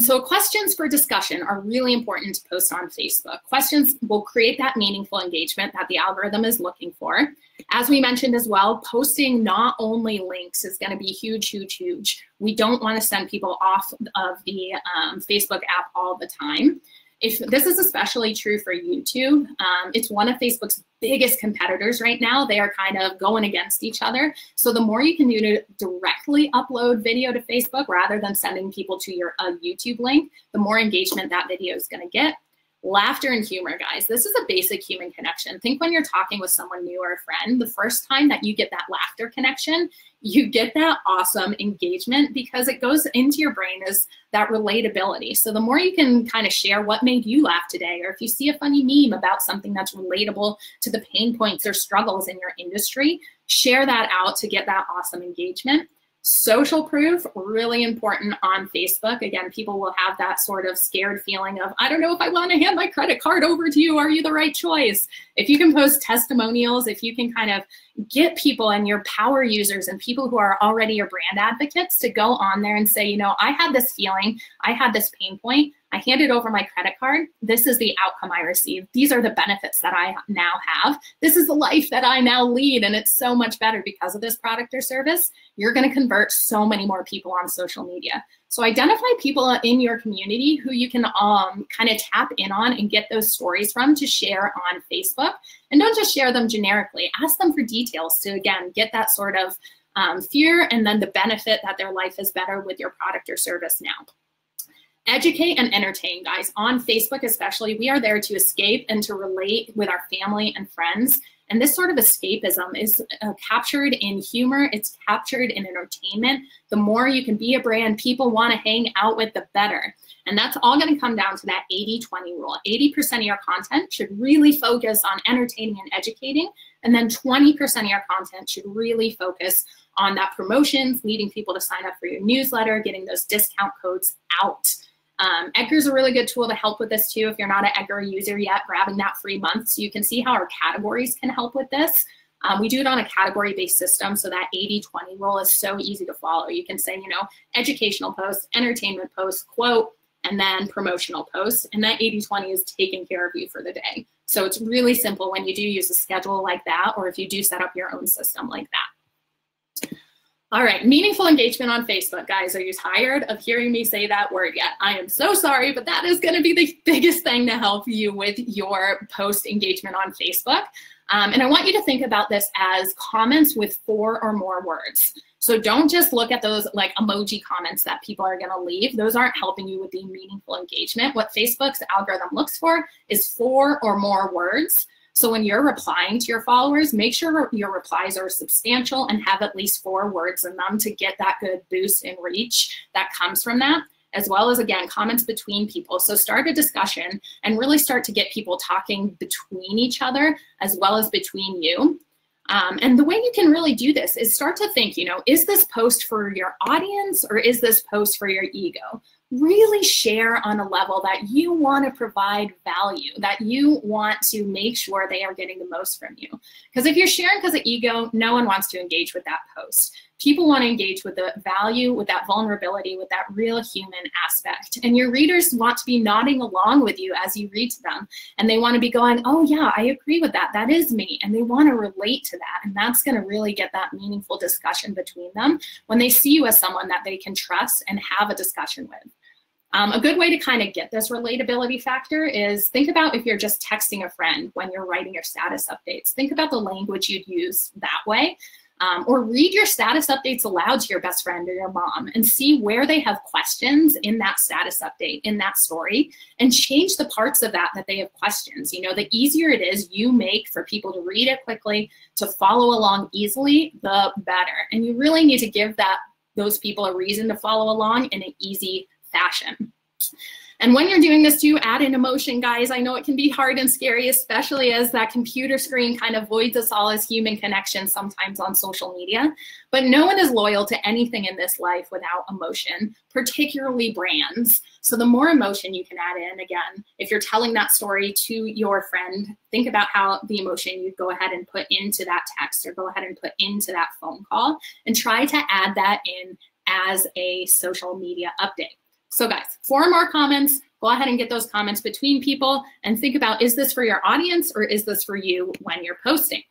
So questions for discussion are really important to post on Facebook. Questions will create that meaningful engagement that the algorithm is looking for. As we mentioned as well, posting not only links is going to be huge, huge, huge. We don't want to send people off of the Facebook app all the time. If this is especially true for YouTube, it's one of Facebook's biggest competitors right now. They are kind of going against each other. So the more you can do to directly upload video to Facebook rather than sending people to your YouTube link, the more engagement that video is going to get. Laughter and humor, guys. This is a basic human connection. Think when you're talking with someone new or a friend, the first time that you get that laughter connection, you get that awesome engagement because it goes into your brain as that relatability. So the more you can kind of share what made you laugh today, or if you see a funny meme about something that's relatable to the pain points or struggles in your industry, share that out to get that awesome engagement. Social proof, really important on Facebook. Again, people will have that sort of scared feeling of, I don't know if I want to hand my credit card over to you. Are you the right choice? If you can post testimonials, if you can kind of get people and your power users and people who are already your brand advocates to go on there and say, you know, I had this feeling, I had this pain point, I handed over my credit card. This is the outcome I received. These are the benefits that I now have. This is the life that I now lead. And it's so much better because of this product or service. You're going to convert so many more people on social media. So identify people in your community who you can kind of tap in on and get those stories from to share on Facebook. And don't just share them generically. Ask them for details to, again, get that sort of fear and then the benefit that their life is better with your product or service now. Educate and entertain, guys. On Facebook especially, we are there to escape and to relate with our family and friends. And this sort of escapism is captured in humor. It's captured in entertainment. The more you can be a brand people want to hang out with, the better. And that's all going to come down to that 80-20 rule. 80% of your content should really focus on entertaining and educating. And then 20% of your content should really focus on that promotions, leading people to sign up for your newsletter, getting those discount codes out. Edgar is a really good tool to help with this too. If you're not an Edgar user yet, grabbing that free month so you can see how our categories can help with this. We do it on a category-based system, so that 80-20 rule is so easy to follow. You can say, you know, educational post, entertainment post, quote, and then promotional post, and that 80-20 is taking care of you for the day. So it's really simple when you do use a schedule like that, or if you do set up your own system like that. All right, meaningful engagement on Facebook. Guys, are you tired of hearing me say that word yet? I am so sorry, but that is gonna be the biggest thing to help you with your post engagement on Facebook. And I want you to think about this as comments with 4 or more words. So don't just look at those like emoji comments that people are gonna leave. Those aren't helping you with the meaningful engagement. What Facebook's algorithm looks for is 4 or more words. So when you're replying to your followers, make sure your replies are substantial and have at least 4 words in them to get that good boost in reach that comes from that, as well as, again, comments between people. So start a discussion and really start to get people talking between each other as well as between you. And the way you can really do this is start to think, you know, is this post for your audience or is this post for your ego? Really share on a level that you want to provide value, that you want to make sure they are getting the most from you. Because if you're sharing because of ego, no one wants to engage with that post. People want to engage with the value, with that vulnerability, with that real human aspect. And your readers want to be nodding along with you as you read to them. And they want to be going, oh yeah, I agree with that. That is me. And they want to relate to that. And that's going to really get that meaningful discussion between them when they see you as someone that they can trust and have a discussion with. A good way to kind of get this relatability factor is think about if you're just texting a friend when you're writing your status updates. Think about the language you'd use that way. Or read your status updates aloud to your best friend or your mom and see where they have questions in that status update, in that story, and change the parts of that they have questions. You know, the easier it is you make for people to read it quickly, to follow along easily, the better. And you really need to give those people a reason to follow along in an easy fashion. And when you're doing this too, add in emotion, guys. I know it can be hard and scary, especially as that computer screen kind of voids us all as human connections sometimes on social media. But no one is loyal to anything in this life without emotion, particularly brands. So the more emotion you can add in, again, if you're telling that story to your friend, think about how the emotion you'd go ahead and put into that text or go ahead and put into that phone call and try to add that in as a social media update. So guys, 4 more comments, go ahead and get those comments between people and think about, is this for your audience or is this for you when you're posting?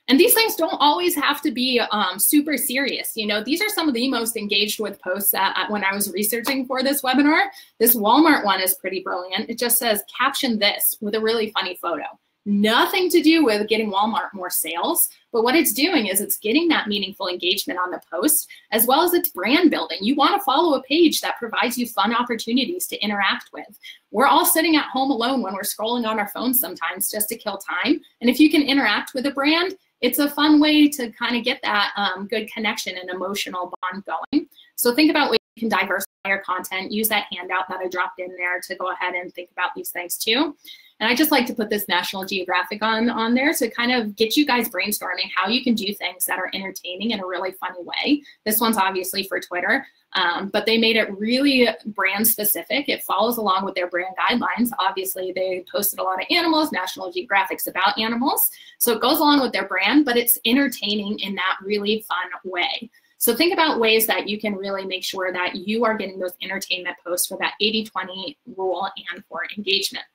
And these things don't always have to be super serious. You know, these are some of the most engaged with posts that when I was researching for this webinar. This Walmart one is pretty brilliant. It just says, caption this with a really funny photo. Nothing to do with getting Walmart more sales, but what it's doing is it's getting that meaningful engagement on the post, as well as its brand building. You want to follow a page that provides you fun opportunities to interact with. We're all sitting at home alone when we're scrolling on our phones sometimes just to kill time. And if you can interact with a brand, it's a fun way to kind of get that good connection and emotional bond going. So think about ways you can diversify your content, use that handout that I dropped in there to go ahead and think about these things too. And I just like to put this National Geographic on there to kind of get you guys brainstorming how you can do things that are entertaining in a really funny way. This one's obviously for Twitter, but they made it really brand specific. It follows along with their brand guidelines. Obviously, they posted a lot of animals. National Geographic's about animals. So it goes along with their brand, but it's entertaining in that really fun way. So think about ways that you can really make sure that you are getting those entertainment posts for that 80-20 rule and for engagement.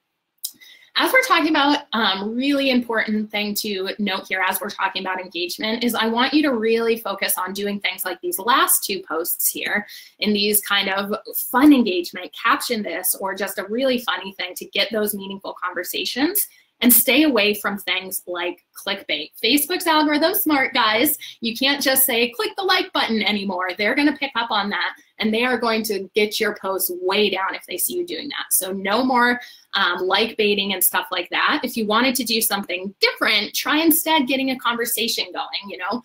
As we're talking about, really important thing to note here as we're talking about engagement is I want you to really focus on doing things like these last 2 posts here in these kind of fun engagement, caption this, or just a really funny thing to get those meaningful conversations. And stay away from things like clickbait. Facebook's algorithm smart, guys. You can't just say, click the like button anymore. They're gonna pick up on that and they are going to get your posts way down if they see you doing that. So no more like baiting and stuff like that. If you wanted to do something different, try instead getting a conversation going, you know,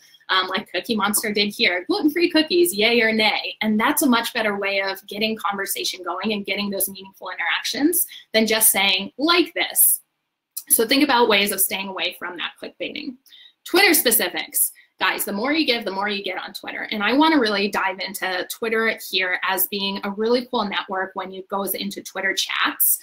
like Cookie Monster did here, gluten-free cookies, yay or nay. And that's a much better way of getting conversation going and getting those meaningful interactions than just saying, like this. So think about ways of staying away from that clickbaiting. Twitter specifics. Guys, the more you give, the more you get on Twitter. And I want to really dive into Twitter here as being a really cool network when it goes into Twitter chats.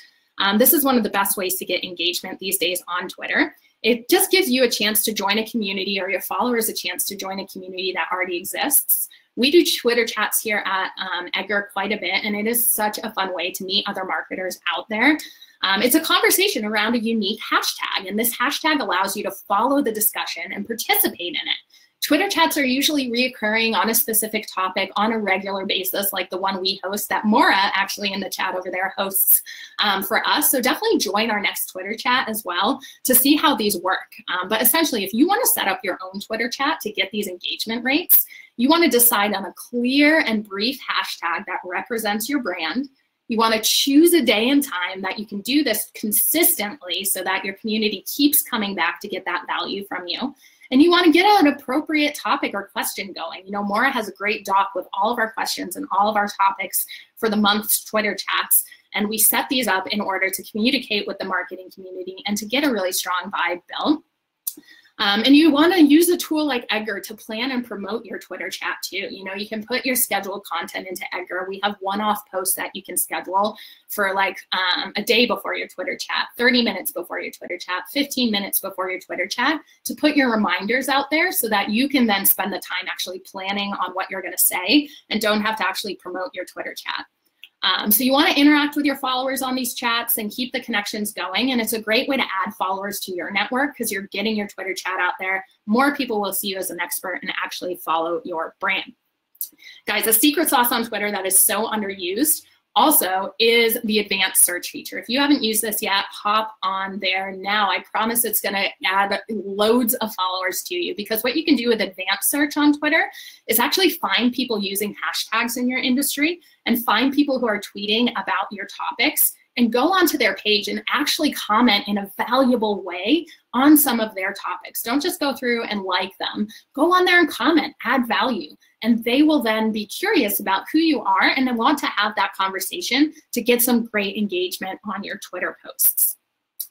This is one of the best ways to get engagement these days on Twitter. It just gives you a chance to join a community or your followers a chance to join a community that already exists. We do Twitter chats here at Edgar quite a bit, and it is such a fun way to meet other marketers out there. It's a conversation around a unique hashtag, and this hashtag allows you to follow the discussion and participate in it. Twitter chats are usually reoccurring on a specific topic on a regular basis, like the one we host that Maura actually in the chat over there hosts for us. So definitely join our next Twitter chat as well to see how these work. But essentially, if you want to set up your own Twitter chat to get these engagement rates, you want to decide on a clear and brief hashtag that represents your brand. You want to choose a day and time that you can do this consistently so that your community keeps coming back to get that value from you. And you want to get an appropriate topic or question going. You know, Maura has a great doc with all of our questions and all of our topics for the month's Twitter chats. And we set these up in order to communicate with the marketing community and to get a really strong vibe built. And you want to use a tool like Edgar to plan and promote your Twitter chat too. You know, you can put your scheduled content into Edgar. We have one-off posts that you can schedule for like a day before your Twitter chat, 30 minutes before your Twitter chat, 15 minutes before your Twitter chat to put your reminders out there so that you can then spend the time actually planning on what you're going to say and don't have to actually promote your Twitter chat. So you want to interact with your followers on these chats and keep the connections going. And it's a great way to add followers to your network because you're getting your Twitter chat out there. More people will see you as an expert and actually follow your brand. Guys, a secret sauce on Twitter that is so underused also is the advanced search feature. If you haven't used this yet, hop on there now. I promise it's going to add loads of followers to you because what you can do with advanced search on Twitter is actually find people using hashtags in your industry and find people who are tweeting about your topics and go onto their page and actually comment in a valuable way on some of their topics. Don't just go through and like them. Go on there and comment, add value. And they will then be curious about who you are and then want to have that conversation to get some great engagement on your Twitter posts.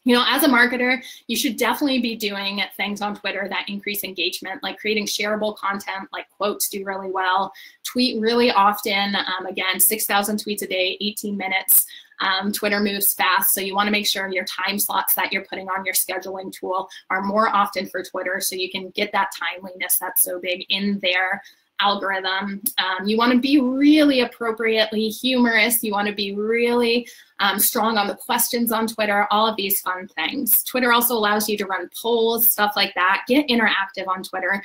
You know, as a marketer, you should definitely be doing things on Twitter that increase engagement, like creating shareable content, like quotes do really well, tweet really often, again, 6,000 tweets a day, 18 minutes. Twitter moves fast, so you want to make sure your time slots that you're putting on your scheduling tool are more often for Twitter so you can get that timeliness that's so big in their algorithm. You want to be really appropriately humorous. You want to be really strong on the questions on Twitter, all of these fun things. Twitter also allows you to run polls, stuff like that. Get interactive on Twitter.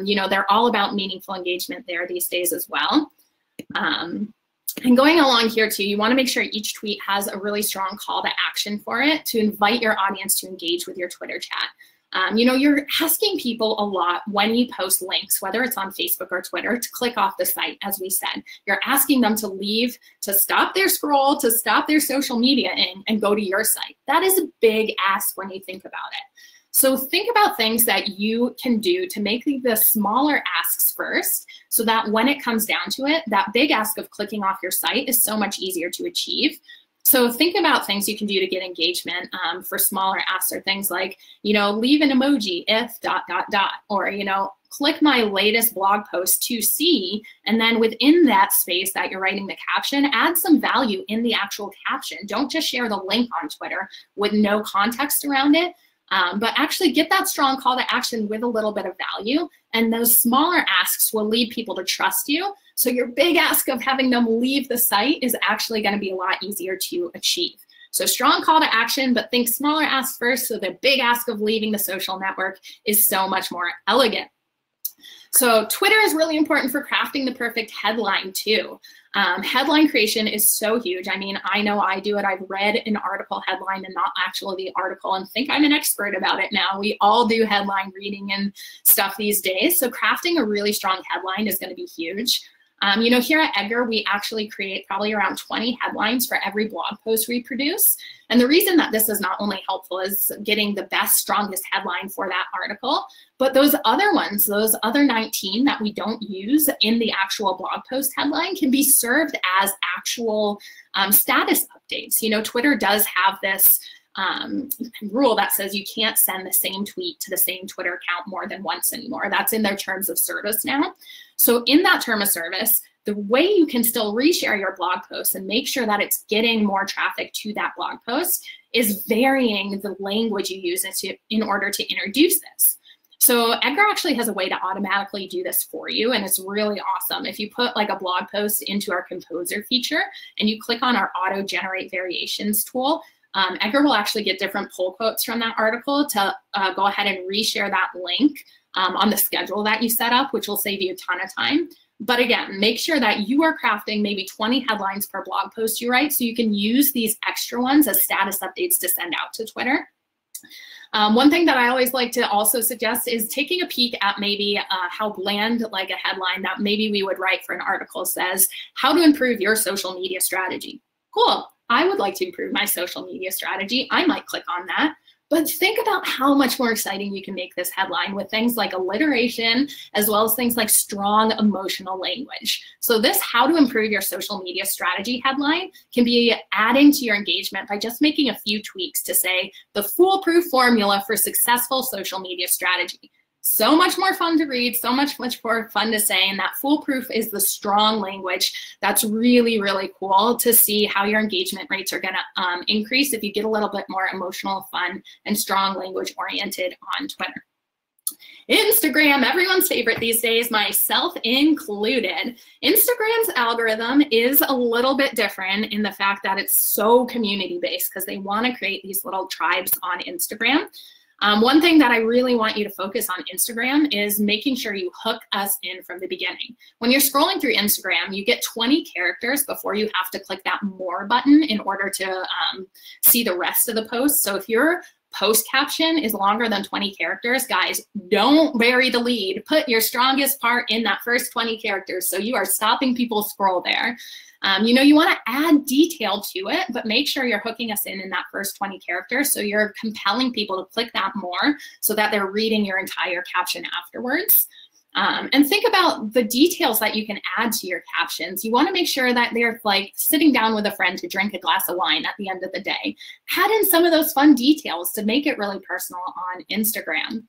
You know, they're all about meaningful engagement there these days as well. And going along here too, you want to make sure each tweet has a really strong call to action for it to invite your audience to engage with your Twitter chat. You know, you're asking people a lot when you post links, whether it's on Facebook or Twitter, to click off the site, as we said. You're asking them to leave, to stop their scroll, to stop their social media and go to your site. That is a big ask when you think about it. So think about things that you can do to make the smaller asks first so that when it comes down to it, that big ask of clicking off your site is so much easier to achieve. So think about things you can do to get engagement for smaller asks or things like, you know, leave an emoji if ... or, you know, click my latest blog post to see, and then within that space that you're writing the caption, add some value in the actual caption. Don't just share the link on Twitter with no context around it. But actually get that strong call to action with a little bit of value. And those smaller asks will lead people to trust you. So your big ask of having them leave the site is actually going to be a lot easier to achieve. So strong call to action, but think smaller asks first. So the big ask of leaving the social network is so much more elegant. So Twitter is really important for crafting the perfect headline too. Headline creation is so huge. I mean, I know I do it. I've read an article headline and not actually the article and think I'm an expert about it now. We all do headline reading and stuff these days. So crafting a really strong headline is going to be huge. You know, here at Edgar, we actually create probably around 20 headlines for every blog post we produce. And the reason that this is not only helpful is getting the best, strongest headline for that article, but those other ones, those other 19 that we don't use in the actual blog post headline can be served as actual status updates. You know, Twitter does have this rule that says you can't send the same tweet to the same Twitter account more than once anymore. That's in their terms of service now. So in that term of service, the way you can still reshare your blog post and make sure that it's getting more traffic to that blog post is varying the language you use in order to introduce this. So Edgar actually has a way to automatically do this for you, and it's really awesome. If you put like a blog post into our composer feature and you click on our auto generate variations tool, Edgar will actually get different pull quotes from that article to go ahead and reshare that link on the schedule that you set up, which will save you a ton of time. But again, make sure that you are crafting maybe 20 headlines per blog post you write so you can use these extra ones as status updates to send out to Twitter. One thing that I always like to also suggest is taking a peek at maybe how bland like a headline that maybe we would write for an article says, how to improve your social media strategy. Cool, I would like to improve my social media strategy. I might click on that. But think about how much more exciting you can make this headline with things like alliteration, as well as things like strong emotional language. So this how to improve your social media strategy headline can be adding to your engagement by just making a few tweaks to say the foolproof formula for successful social media strategy. So much more fun to read, so much more fun to say, and that foolproof is the strong language. That's really, really cool to see how your engagement rates are gonna increase if you get a little bit more emotional, fun, and strong language oriented on Twitter. Instagram, everyone's favorite these days, myself included. Instagram's algorithm is a little bit different in the fact that it's so community-based because they want to create these little tribes on Instagram. One thing that I really want you to focus on Instagram is making sure you hook us in from the beginning. When you're scrolling through Instagram, you get 20 characters before you have to click that more button in order to see the rest of the post. So if your post caption is longer than 20 characters, guys, don't bury the lead. Put your strongest part in that first 20 characters so you are stopping people scroll there. You know, you want to add detail to it, but make sure you're hooking us in that first 20 characters so you're compelling people to click that more so that they're reading your entire caption afterwards. And think about the details that you can add to your captions. You want to make sure that they're like sitting down with a friend to drink a glass of wine at the end of the day. Add in some of those fun details to make it really personal on Instagram.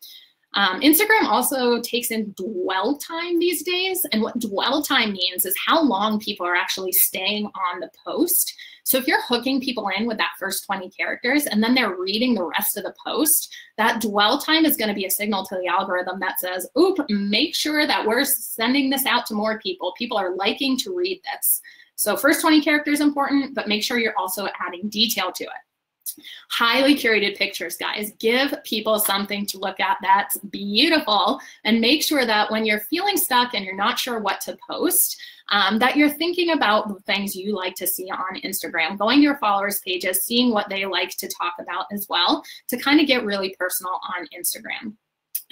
Instagram also takes in dwell time these days. And what dwell time means is how long people are actually staying on the post. So if you're hooking people in with that first 20 characters and then they're reading the rest of the post, that dwell time is going to be a signal to the algorithm that says, oop, make sure that we're sending this out to more people. People are liking to read this. So first 20 characters important, but make sure you're also adding detail to it. Highly curated pictures, guys. Give people something to look at that's beautiful, and make sure that when you're feeling stuck and you're not sure what to post, that you're thinking about the things you like to see on Instagram, going to your followers' pages, seeing what they like to talk about as well, to kind of get really personal on Instagram.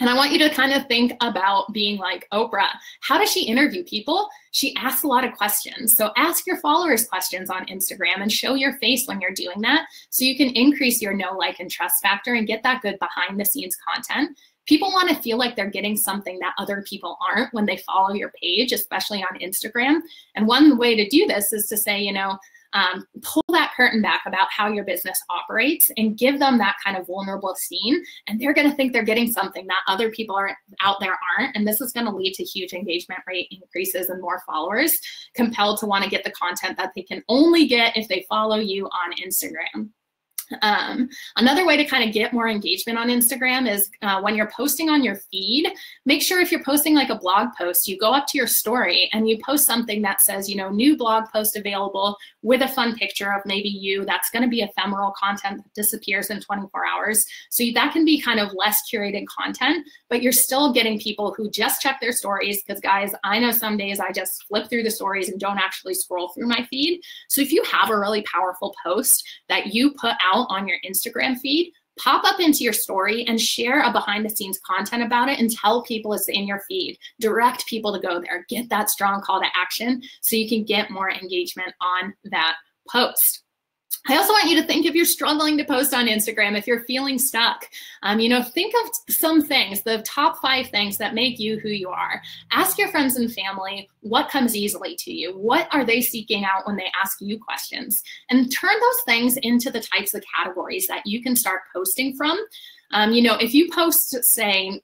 And I want you to kind of think about being like Oprah. How does she interview people? She asks a lot of questions. So ask your followers questions on Instagram and show your face when you're doing that so you can increase your know, like, and trust factor and get that good behind the scenes content. People want to feel like they're getting something that other people aren't when they follow your page, especially on Instagram. And one way to do this is to say, you know, pull that curtain back about how your business operates and give them that kind of vulnerable scene. And they're going to think they're getting something that other people are out there aren't. And this is going to lead to huge engagement rate increases and more followers compelled to want to get the content that they can only get if they follow you on Instagram. Another way to kind of get more engagement on Instagram is when you're posting on your feed, make sure if you're posting like a blog post, you go up to your story and you post something that says, you know, new blog post available with a fun picture of maybe you. That's going to be ephemeral content that disappears in 24 hours. So that can be kind of less curated content, but you're still getting people who just check their stories, because guys, I know some days I just flip through the stories and don't actually scroll through my feed. So if you have a really powerful post that you put out on your Instagram feed, pop up into your story and share a behind the scenes content about it and tell people it's in your feed. Direct people to go there. Get that strong call to action so you can get more engagement on that post. I also want you to think if you're struggling to post on Instagram, if you're feeling stuck, you know, think of some things, the top 5 things that make you who you are. Ask your friends and family what comes easily to you. What are they seeking out when they ask you questions? And turn those things into the types of categories that you can start posting from. You know, if you post, say,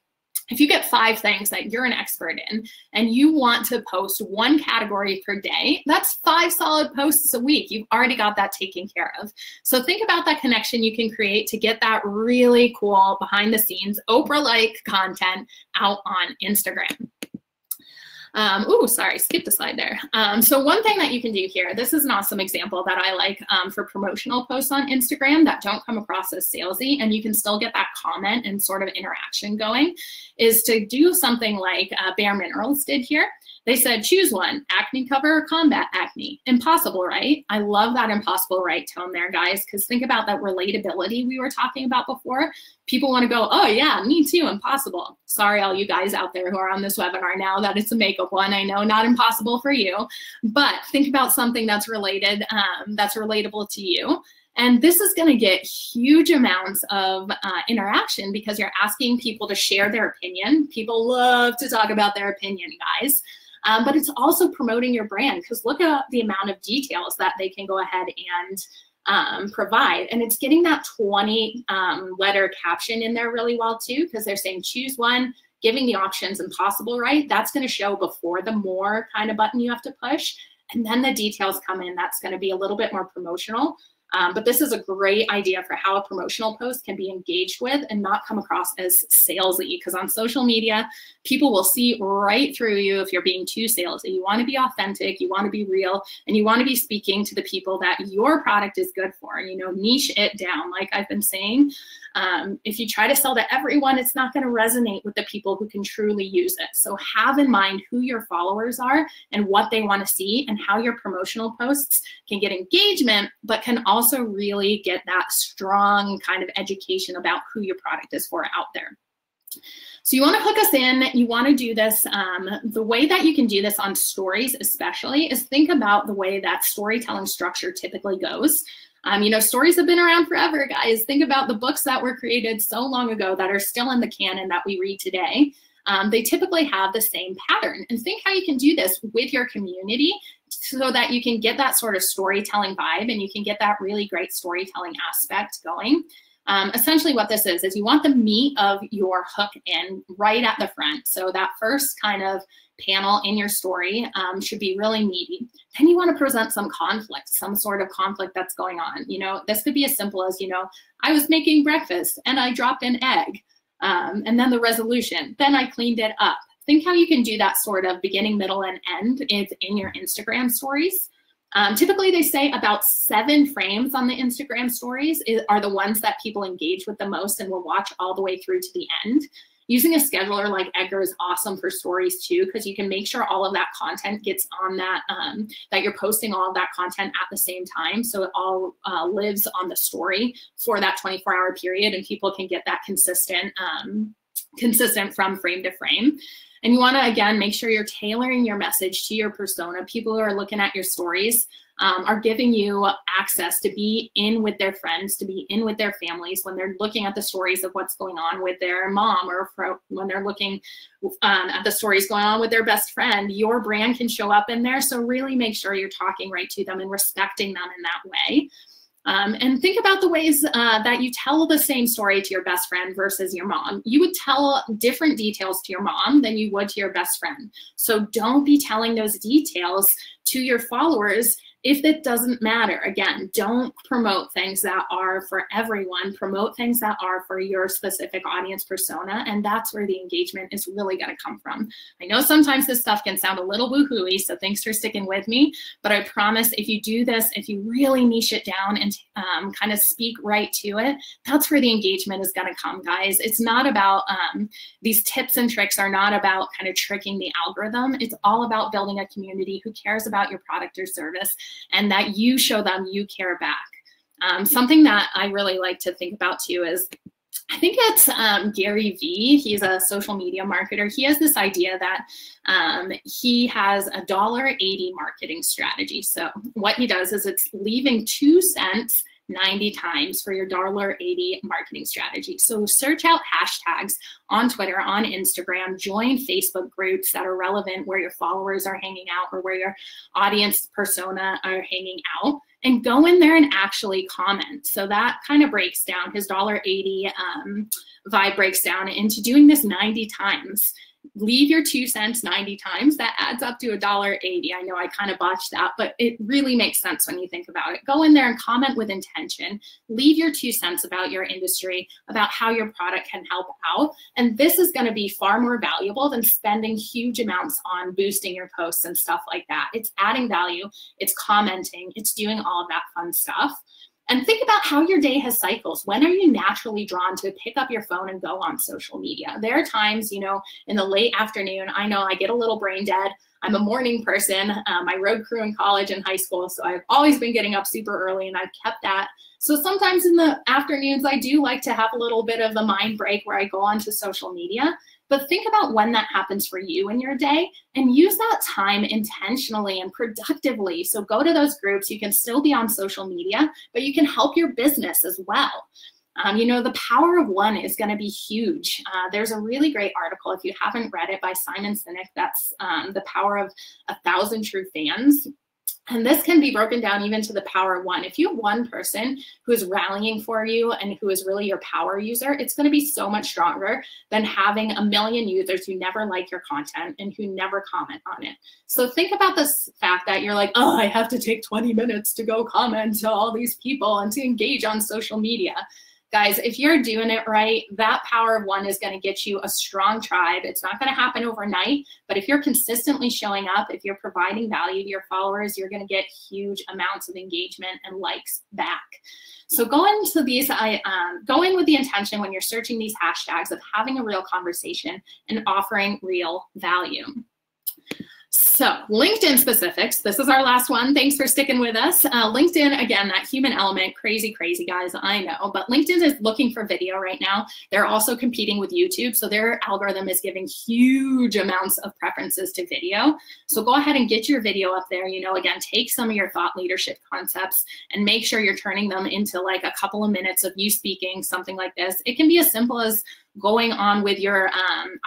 if you get 5 things that you're an expert in and you want to post 1 category per day, that's 5 solid posts a week. You've already got that taken care of. So think about that connection you can create to get that really cool behind the scenes Oprah-like content out on Instagram. Ooh, sorry, skipped a slide there. So one thing that you can do here, this is an awesome example that I like for promotional posts on Instagram that don't come across as salesy, and you can still get that comment and sort of interaction going, is to do something like Bare Minerals did here. They said, choose one, acne cover or combat acne. Impossible, right? I love that impossible right tone there, guys, because think about that relatability we were talking about before. People want to go, oh yeah, me too, impossible. Sorry, all you guys out there who are on this webinar now that it's a makeup one. I know, not impossible for you, but think about something that's related, that's relatable to you. And this is going to get huge amounts of interaction because you're asking people to share their opinion. People love to talk about their opinion, guys. But it's also promoting your brand, because look at the amount of details that they can go ahead and provide. And it's getting that 20 letter caption in there really well too, because they're saying choose one, giving the options impossible, right? That's going to show before the more kind of button you have to push. And then the details come in. That's going to be a little bit more promotional. But this is a great idea for how a promotional post can be engaged with and not come across as salesy, because on social media, people will see right through you if you're being too salesy. You want to be authentic, you want to be real, and you want to be speaking to the people that your product is good for. You know, niche it down, like I've been saying. If you try to sell to everyone, it's not going to resonate with the people who can truly use it. So have in mind who your followers are and what they want to see, and how your promotional posts can get engagement, but can also really get that strong kind of education about who your product is for out there. So you want to hook us in. You want to do this. The way that you can do this on stories especially is think about the way that storytelling structure typically goes. You know, stories have been around forever, guys. Think about the books that were created so long ago that are still in the canon that we read today. They typically have the same pattern. And think how you can do this with your community so that you can get that sort of storytelling vibe and you can get that really great storytelling aspect going. Essentially what this is you want the meat of your hook in right at the front. So that first kind of panel in your story should be really meaty. Then you want to present some conflict, some sort of conflict that's going on. You know, this could be as simple as, you know, I was making breakfast and I dropped an egg, and then the resolution, then I cleaned it up. Think how you can do that sort of beginning, middle, and end in your Instagram stories. Typically, they say about 7 frames on the Instagram stories are the ones that people engage with the most and will watch all the way through to the end. Using a scheduler like Edgar is awesome for stories too, because you can make sure all of that content gets on that, that you're posting all of that content at the same time. So it all lives on the story for that 24-hour period, and people can get that consistent from frame to frame. And you want to, again, make sure you're tailoring your message to your persona. People who are looking at your stories are giving you access to be in with their friends, to be in with their families when they're looking at the stories of what's going on with their mom, or when they're looking at the stories going on with their best friend. Your brand can show up in there. So really make sure you're talking right to them and respecting them in that way. And think about the ways that you tell the same story to your best friend versus your mom. You would tell different details to your mom than you would to your best friend. So don't be telling those details to your followers if it doesn't matter. Again, don't promote things that are for everyone. Promote things that are for your specific audience persona, and that's where the engagement is really going to come from. I know sometimes this stuff can sound a little woohooey, so thanks for sticking with me, but I promise if you do this, if you really niche it down and kind of speak right to it, that's where the engagement is going to come, guys. It's not about, these tips and tricks are not about kind of tricking the algorithm. It's all about building a community who cares about your product or service, and that you show them you care back. Something that I really like to think about too is, I think it's Gary Vee. He's a social media marketer. He has this idea that he has a $1.80 marketing strategy. So what he does is it's leaving 2 cents 90 times for your $1.80 marketing strategy. So search out hashtags on Twitter, on Instagram, join Facebook groups that are relevant where your followers are hanging out or where your audience persona are hanging out, and go in there and actually comment. So that kind of breaks down his $1.80 vibe, breaks down into doing this 90 times. leave your 2 cents 90 times. That adds up to $1.80. I know I kind of botched that, but it really makes sense when you think about it. Go in there and comment with intention. Leave your 2 cents about your industry, about how your product can help out. And this is going to be far more valuable than spending huge amounts on boosting your posts and stuff like that. It's adding value, it's commenting, it's doing all of that fun stuff. And think about how your day has cycles. When are you naturally drawn to pick up your phone and go on social media? There are times, you know, in the late afternoon, I know I get a little brain dead. I'm a morning person. I road crew in college and high school, so I've always been getting up super early, and I've kept that. So sometimes in the afternoons, I do like to have a little bit of a mind break where I go onto social media. But think about when that happens for you in your day and use that time intentionally and productively. So go to those groups. You can still be on social media, but you can help your business as well. You know, the power of one is going to be huge. There's a really great article, if you haven't read it, by Simon Sinek. That's The Power of 1,000 True Fans. And this can be broken down even to the power of one. If you have one person who is rallying for you and who is really your power user, it's going to be so much stronger than having a million users who never like your content and who never comment on it. So think about this fact that you're like, oh, I have to take 20 minutes to go comment to all these people and to engage on social media. Guys, if you're doing it right, that power of one is going to get you a strong tribe. It's not going to happen overnight, but if you're consistently showing up, if you're providing value to your followers, you're going to get huge amounts of engagement and likes back. So go into these, go in with the intention when you're searching these hashtags of having a real conversation and offering real value. So LinkedIn specifics, this is our last one. Thanks for sticking with us. LinkedIn, again, that human element, crazy, guys, I know. But LinkedIn is looking for video right now. They're also competing with YouTube. So their algorithm is giving huge amounts of preferences to video. So go ahead and get your video up there. You know, again, take some of your thought leadership concepts and make sure you're turning them into like a couple of minutes of you speaking, something like this. It can be as simple as going on with your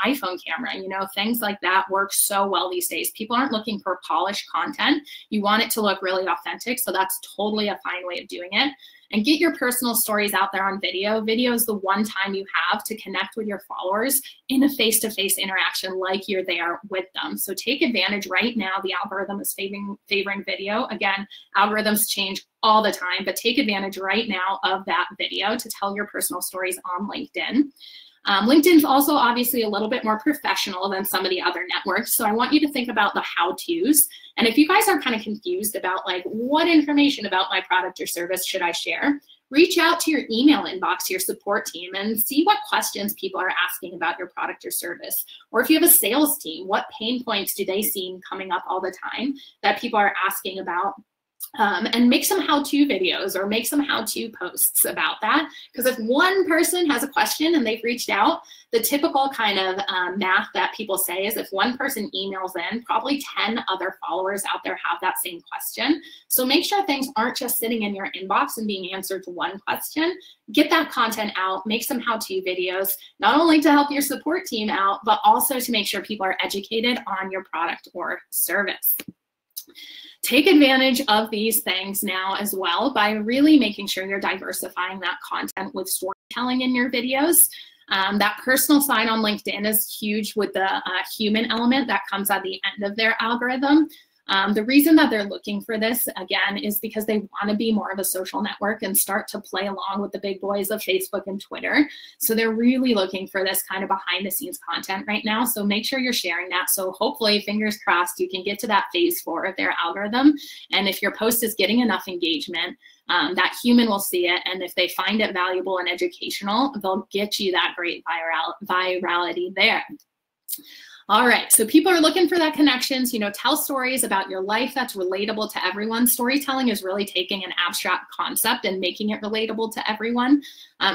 iPhone camera, you know, things like that work so well these days. People aren't looking for polished content. You want it to look really authentic. So that's totally a fine way of doing it. And get your personal stories out there on video. Video is the one time you have to connect with your followers in a face-to-face interaction like you're there with them. So take advantage right now. The algorithm is favoring video. Again, algorithms change all the time, but take advantage right now of that video to tell your personal stories on LinkedIn. LinkedIn's also obviously a little bit more professional than some of the other networks. So I want you to think about the how-tos. And if you guys are kind of confused about like what information about my product or service should I share, reach out to your email inbox, your support team, and see what questions people are asking about your product or service. Or if you have a sales team, what pain points do they see coming up all the time that people are asking about? And make some how-to videos or make some how-to posts about that. Because if one person has a question and they've reached out, the typical kind of math that people say is if one person emails in, probably 10 other followers out there have that same question. So make sure things aren't just sitting in your inbox and being answered to one question. Get that content out, make some how-to videos, not only to help your support team out, but also to make sure people are educated on your product or service. Take advantage of these things now as well by really making sure you're diversifying that content with storytelling in your videos. That personal side on LinkedIn is huge with the human element that comes at the end of their algorithm. The reason that they're looking for this, again, is because they want to be more of a social network and start to play along with the big boys of Facebook and Twitter. So they're really looking for this kind of behind the scenes content right now. So make sure you're sharing that. So hopefully, fingers crossed, you can get to that phase 4 of their algorithm. And if your post is getting enough engagement, that human will see it. And if they find it valuable and educational, they'll get you that great virality there. All right, so people are looking for that connections, you know, tell stories about your life that's relatable to everyone. Storytelling is really taking an abstract concept and making it relatable to everyone.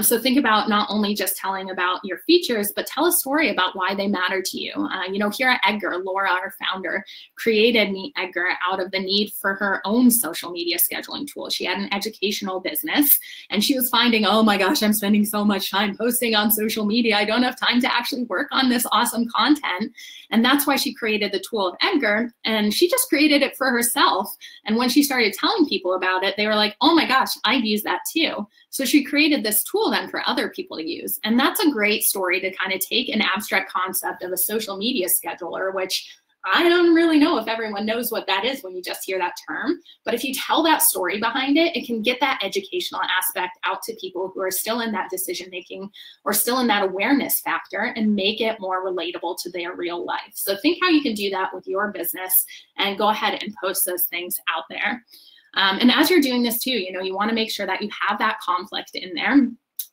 So think about not only just telling about your features, but tell a story about why they matter to you. You know, here at Edgar, Laura, our founder, created MeetEdgar out of the need for her own social media scheduling tool. She had an educational business and she was finding, oh my gosh, I'm spending so much time posting on social media. I don't have time to actually work on this awesome content. And that's why she created the tool of Edgar, and she just created it for herself. And when she started telling people about it, they were like, oh my gosh, I'd use that too. So she created this tool then for other people to use. And that's a great story to kind of take an abstract concept of a social media scheduler, which I don't really know if everyone knows what that is when you just hear that term, but if you tell that story behind it, it can get that educational aspect out to people who are still in that decision-making or still in that awareness factor and make it more relatable to their real life. So think how you can do that with your business and go ahead and post those things out there. And as you're doing this too, you want to make sure that you have that conflict in there.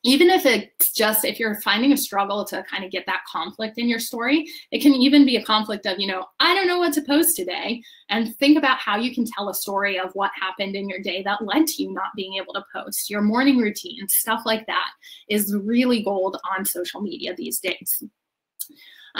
Even if it's just, if you're finding a struggle to kind of get that conflict in your story, it can even be a conflict of, I don't know what to post today. And think about how you can tell a story of what happened in your day that led to you not being able to post. Your morning routine, stuff like that is really gold on social media these days.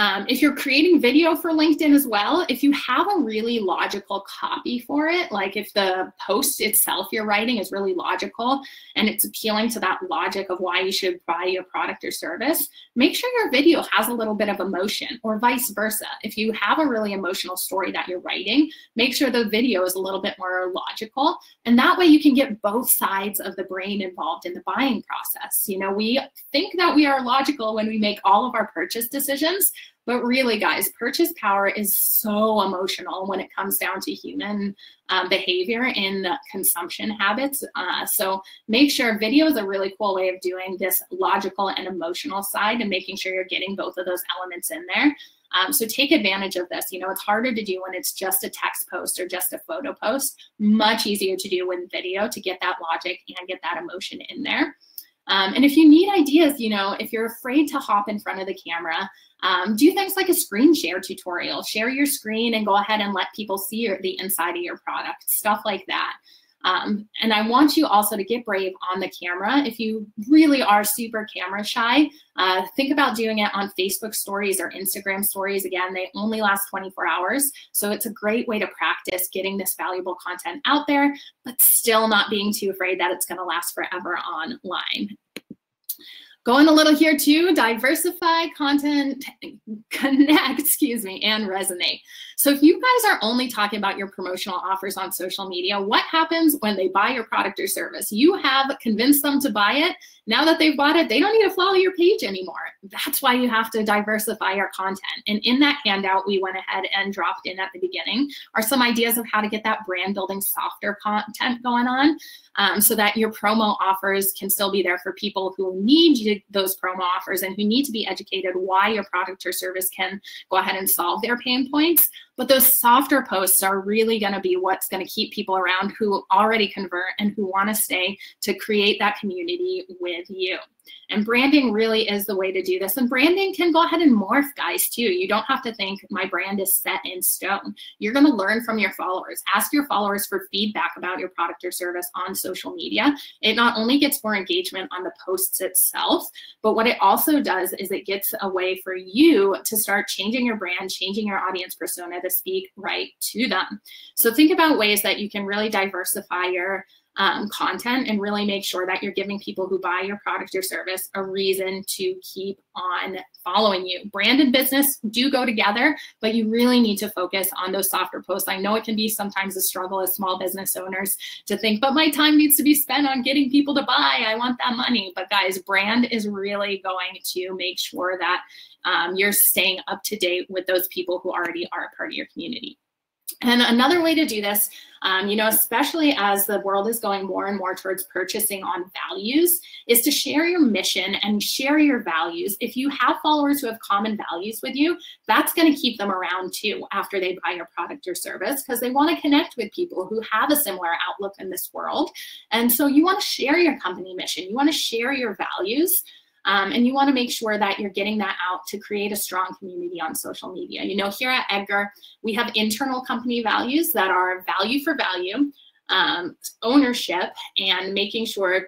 If you're creating video for LinkedIn as well, if you have a really logical copy for it, like if the post itself you're writing is really logical and it's appealing to that logic of why you should buy your product or service, make sure your video has a little bit of emotion, or vice versa. If you have a really emotional story that you're writing, make sure the video is a little bit more logical. And that way you can get both sides of the brain involved in the buying process. We think that we are logical when we make all of our purchase decisions, but really, guys, purchase power is so emotional when it comes down to human behavior in consumption habits. So make sure video is a really cool way of doing this logical and emotional side and making sure you're getting both of those elements in there. So take advantage of this. It's harder to do when it's just a text post or just a photo post. Much easier to do with video to get that logic and get that emotion in there. And if you need ideas, if you're afraid to hop in front of the camera, do things like a screen share tutorial. Share your screen and go ahead and let people see the inside of your product, stuff like that. And I want you also to get brave on the camera. If you really are super camera shy, think about doing it on Facebook stories or Instagram stories. Again, they only last 24 hours. So it's a great way to practice getting this valuable content out there, but still not being too afraid that it's going to last forever online. Going a little here too, diversify, content, connect, and resonate. So if you guys are only talking about your promotional offers on social media, what happens when they buy your product or service? You have convinced them to buy it. Now that they've bought it, they don't need to follow your page anymore. That's why you have to diversify your content. And in that handout, we went ahead and dropped in at the beginning are some ideas of how to get that brand building softer content going on, so that your promo offers can still be there for people who need those promo offers and who need to be educated why your product or service can go ahead and solve their pain points. But those softer posts are really going to be what's going to keep people around who already convert and who want to stay to create that community with you. And branding really is the way to do this. And branding can go ahead and morph, guys, too. You don't have to think my brand is set in stone. You're going to learn from your followers. Ask your followers for feedback about your product or service on social media. It not only gets more engagement on the posts itself, but what it also does is it gets a way for you to start changing your brand, changing your audience persona to speak right to them. So think about ways that you can really diversify your content and really make sure that you're giving people who buy your product or service a reason to keep on following you. Brand and business do go together, but you really need to focus on those softer posts. I know it can be sometimes a struggle as small business owners to think, but my time needs to be spent on getting people to buy. I want that money. But guys, brand is really going to make sure that you're staying up to date with those people who already are a part of your community. And another way to do this, especially as the world is going more and more towards purchasing on values, is to share your mission and share your values. If you have followers who have common values with you, that's going to keep them around too after they buy your product or service, because they want to connect with people who have a similar outlook in this world. And so you want to share your company mission. You want to share your values. And you want to make sure that you're getting that out to create a strong community on social media. Here at Edgar, we have internal company values that are value for value, ownership, and making sure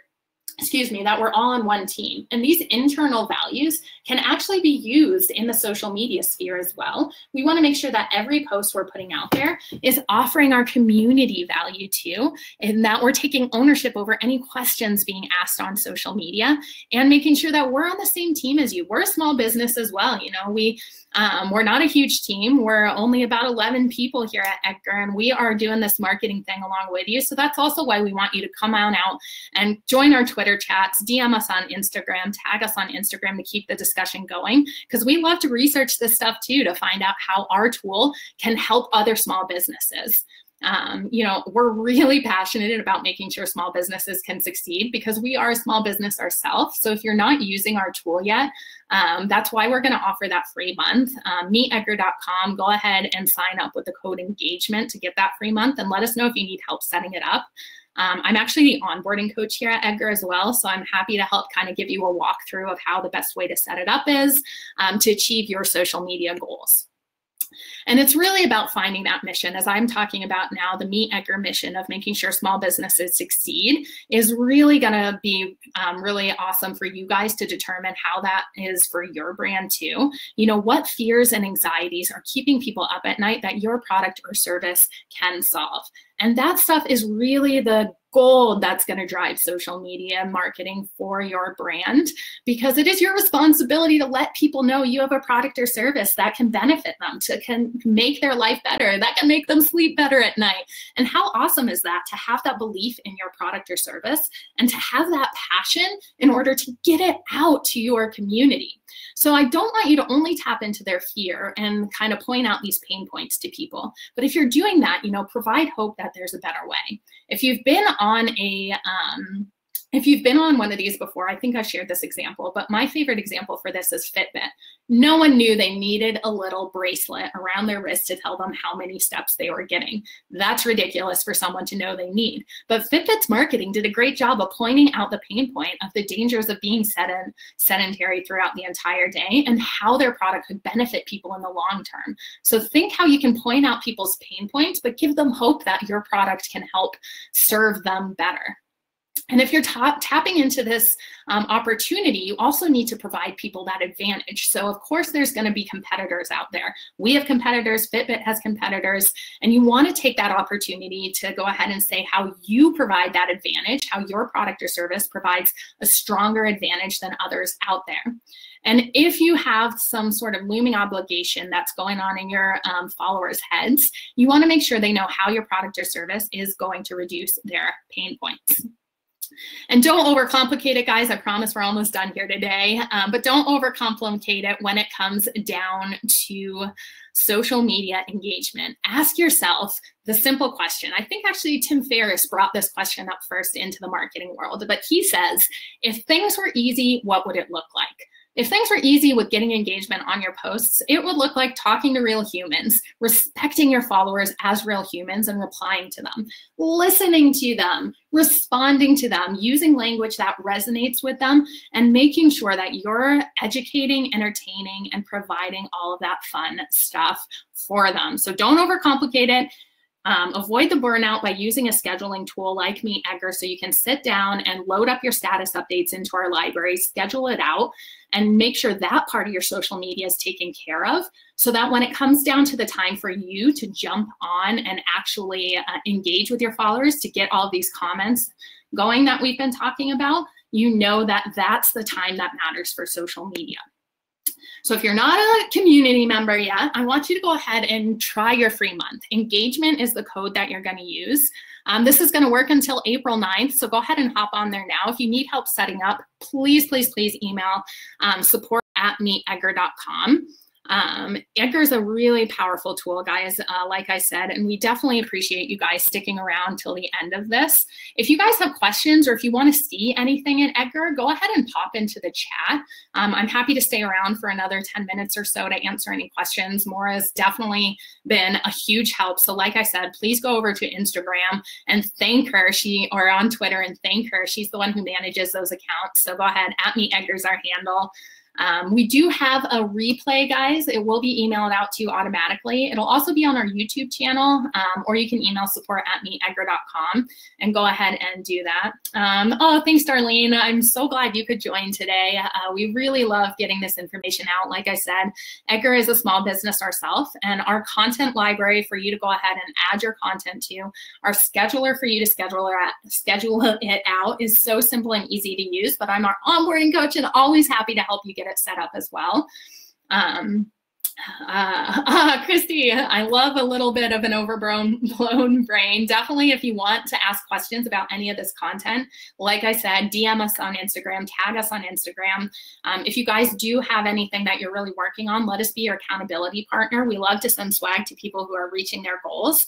that we're all on one team. And these internal values can actually be used in the social media sphere as well. We want to make sure that every post we're putting out there is offering our community value too, and that we're taking ownership over any questions being asked on social media, and making sure that we're on the same team as you. We're a small business as well. You know, we're not a huge team. We're only about 11 people here at Edgar, and we are doing this marketing thing along with you. So that's also why we want you to come on out and join our Twitter chats, DM us on Instagram, tag us on Instagram to keep the discussion going, because we love to research this stuff too to find out how our tool can help other small businesses. You know, we're really passionate about making sure small businesses can succeed because we are a small business ourselves. So if you're not using our tool yet, that's why we're going to offer that free month. MeetEdgar.com, go ahead and sign up with the code engagement to get that free month, and let us know if you need help setting it up. I'm actually the onboarding coach here at Edgar as well, so I'm happy to help kind of give you a walkthrough of how the best way to set it up is to achieve your social media goals. And it's really about finding that mission. As I'm talking about now, the MeetEdgar mission of making sure small businesses succeed is really going to be really awesome for you guys to determine how that is for your brand too. You know, what fears and anxieties are keeping people up at night that your product or service can solve. And that stuff is really the gold that's going to drive social media marketing for your brand, because it is your responsibility to let people know you have a product or service that can benefit them, can make their life better, that can make them sleep better at night. And how awesome is that to have that belief in your product or service and to have that passion in order to get it out to your community. So I don't want you to only tap into their fear and kind of point out these pain points to people. But if you're doing that, you know, provide hope that there's a better way. If you've been on one of these before, I think I shared this example, but my favorite example for this is Fitbit. No one knew they needed a little bracelet around their wrist to tell them how many steps they were getting. That's ridiculous for someone to know they need. But Fitbit's marketing did a great job of pointing out the pain point of the dangers of being sedentary throughout the entire day and how their product could benefit people in the long term. So think how you can point out people's pain points, but give them hope that your product can help serve them better. And if you're tapping into this opportunity, you also need to provide people that advantage. So of course, there's going to be competitors out there. We have competitors, Fitbit has competitors, and you want to take that opportunity to go ahead and say how you provide that advantage, how your product or service provides a stronger advantage than others out there. And if you have some sort of looming obligation that's going on in your followers' heads, you want to make sure they know how your product or service is going to reduce their pain points. And don't overcomplicate it, guys. I promise we're almost done here today. But don't overcomplicate it when it comes down to social media engagement. Ask yourself the simple question. I think actually Tim Ferriss brought this question up first into the marketing world. But he says, if things were easy, what would it look like? If things were easy with getting engagement on your posts, it would look like talking to real humans, respecting your followers as real humans and replying to them, listening to them, responding to them, using language that resonates with them, and making sure that you're educating, entertaining, and providing all of that fun stuff for them. So don't overcomplicate it. Avoid the burnout by using a scheduling tool like MeetEdgar so you can sit down and load up your status updates into our library, schedule it out, and make sure that part of your social media is taken care of so that when it comes down to the time for you to jump on and actually engage with your followers to get all of these comments going that we've been talking about, you know that that's the time that matters for social media. So if you're not a community member yet, I want you to go ahead and try your free month. Engagement is the code that you're going to use. This is going to work until April 9th, so go ahead and hop on there now. If you need help setting up, please, please, please email support@meetedgar.com. Edgar is a really powerful tool, guys, like I said, and we definitely appreciate you guys sticking around till the end of this. If you guys have questions or if you want to see anything in Edgar, go ahead and pop into the chat. I'm happy to stay around for another 10 minutes or so to answer any questions. Maura's definitely been a huge help. So like I said, please go over to Instagram and thank her, or on Twitter and thank her. She's the one who manages those accounts. So go ahead, @MeetEdgar is our handle. We do have a replay, guys. It will be emailed out to you automatically. It'll also be on our YouTube channel, or you can email support@meetedgar.com and go ahead and do that. Oh, thanks, Darlene. I'm so glad you could join today. We really love getting this information out. Like I said, Edgar is a small business ourselves, and our content library for you to go ahead and add your content to, our scheduler for you to schedule it out is so simple and easy to use, but I'm our onboarding coach and always happy to help you get it set up as well. Christy, I love a little bit of an overblown brain. Definitely, if you want to ask questions about any of this content, like I said, DM us on Instagram, tag us on Instagram. If you guys do have anything that you're really working on, let us be your accountability partner. We love to send swag to people who are reaching their goals.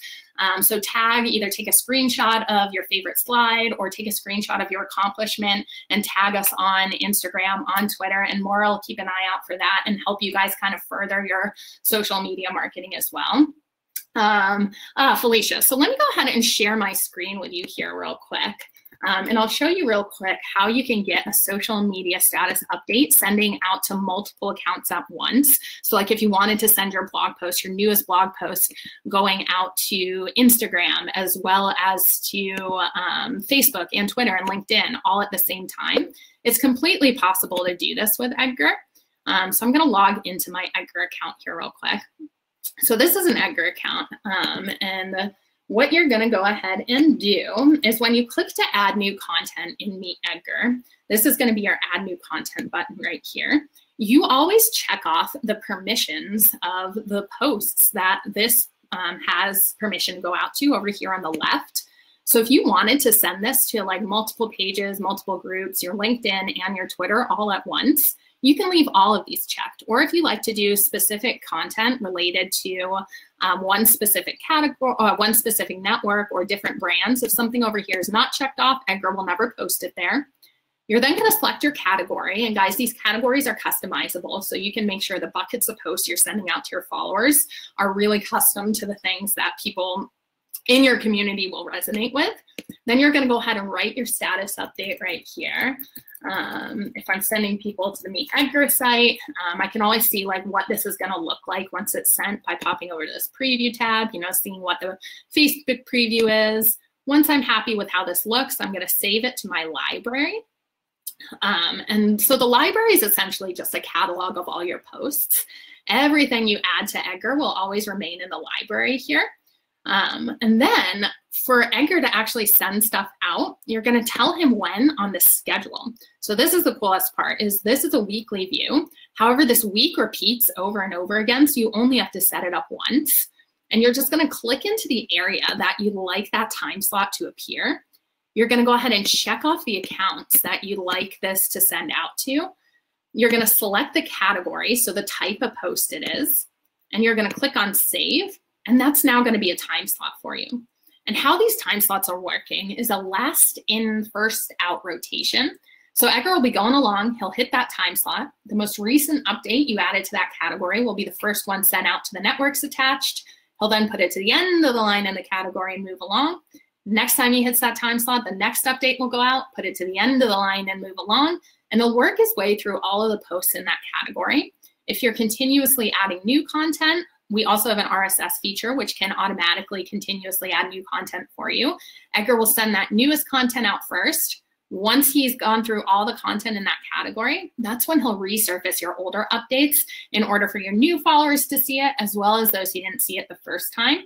So tag, either take a screenshot of your favorite slide or take a screenshot of your accomplishment and tag us on Instagram, on Twitter, and Maura will keep an eye out for that and help you guys kind of further your social media marketing as well. Felicia, so let me go ahead and share my screen with you here real quick. And I'll show you real quick how you can get a social media status update sending out to multiple accounts at once. So like if you wanted to send your blog post, your newest blog post going out to Instagram as well as to Facebook and Twitter and LinkedIn all at the same time, it's completely possible to do this with Edgar. So I'm going to log into my Edgar account here real quick. So this is an Edgar account, and what you're going to go ahead and do is when you click to add new content in MeetEdgar, this is going to be your add new content button right here. You always check off the permissions of the posts that this has permission to go out to over here on the left. So if you wanted to send this to like multiple pages, multiple groups, your LinkedIn and your Twitter all at once, you can leave all of these checked. Or if you like to do specific content related to one specific category, or one specific network or different brands, if something over here is not checked off, Edgar will never post it there. You're then going to select your category. And guys, these categories are customizable. So you can make sure the buckets of posts you're sending out to your followers are really custom to the things that people in your community will resonate with. Then you're going to go ahead and write your status update right here. If I'm sending people to the MeetEdgar site, I can always see like what this is going to look like once it's sent by popping over to this preview tab, you know, seeing what the Facebook preview is. Once I'm happy with how this looks, I'm going to save it to my library. And so the library is essentially just a catalog of all your posts. Everything you add to Edgar will always remain in the library here. And then for Edgar to actually send stuff out, you're going to tell him when on the schedule. So this is the coolest part, is this is a weekly view. However, this week repeats over and over again, so you only have to set it up once. And you're just going to click into the area that you'd like that time slot to appear. You're going to go ahead and check off the accounts that you'd like this to send out to. You're going to select the category, so the type of post it is, and you're going to click on Save. And that's now going to be a time slot for you. And how these time slots are working is a last in, first out rotation. So Edgar will be going along, he'll hit that time slot. The most recent update you added to that category will be the first one sent out to the networks attached. He'll then put it to the end of the line in the category and move along. Next time he hits that time slot, the next update will go out, put it to the end of the line and move along. And he'll work his way through all of the posts in that category. If you're continuously adding new content, we also have an RSS feature, which can automatically continuously add new content for you. Edgar will send that newest content out first. Once he's gone through all the content in that category, that's when he'll resurface your older updates in order for your new followers to see it, as well as those who didn't see it the first time.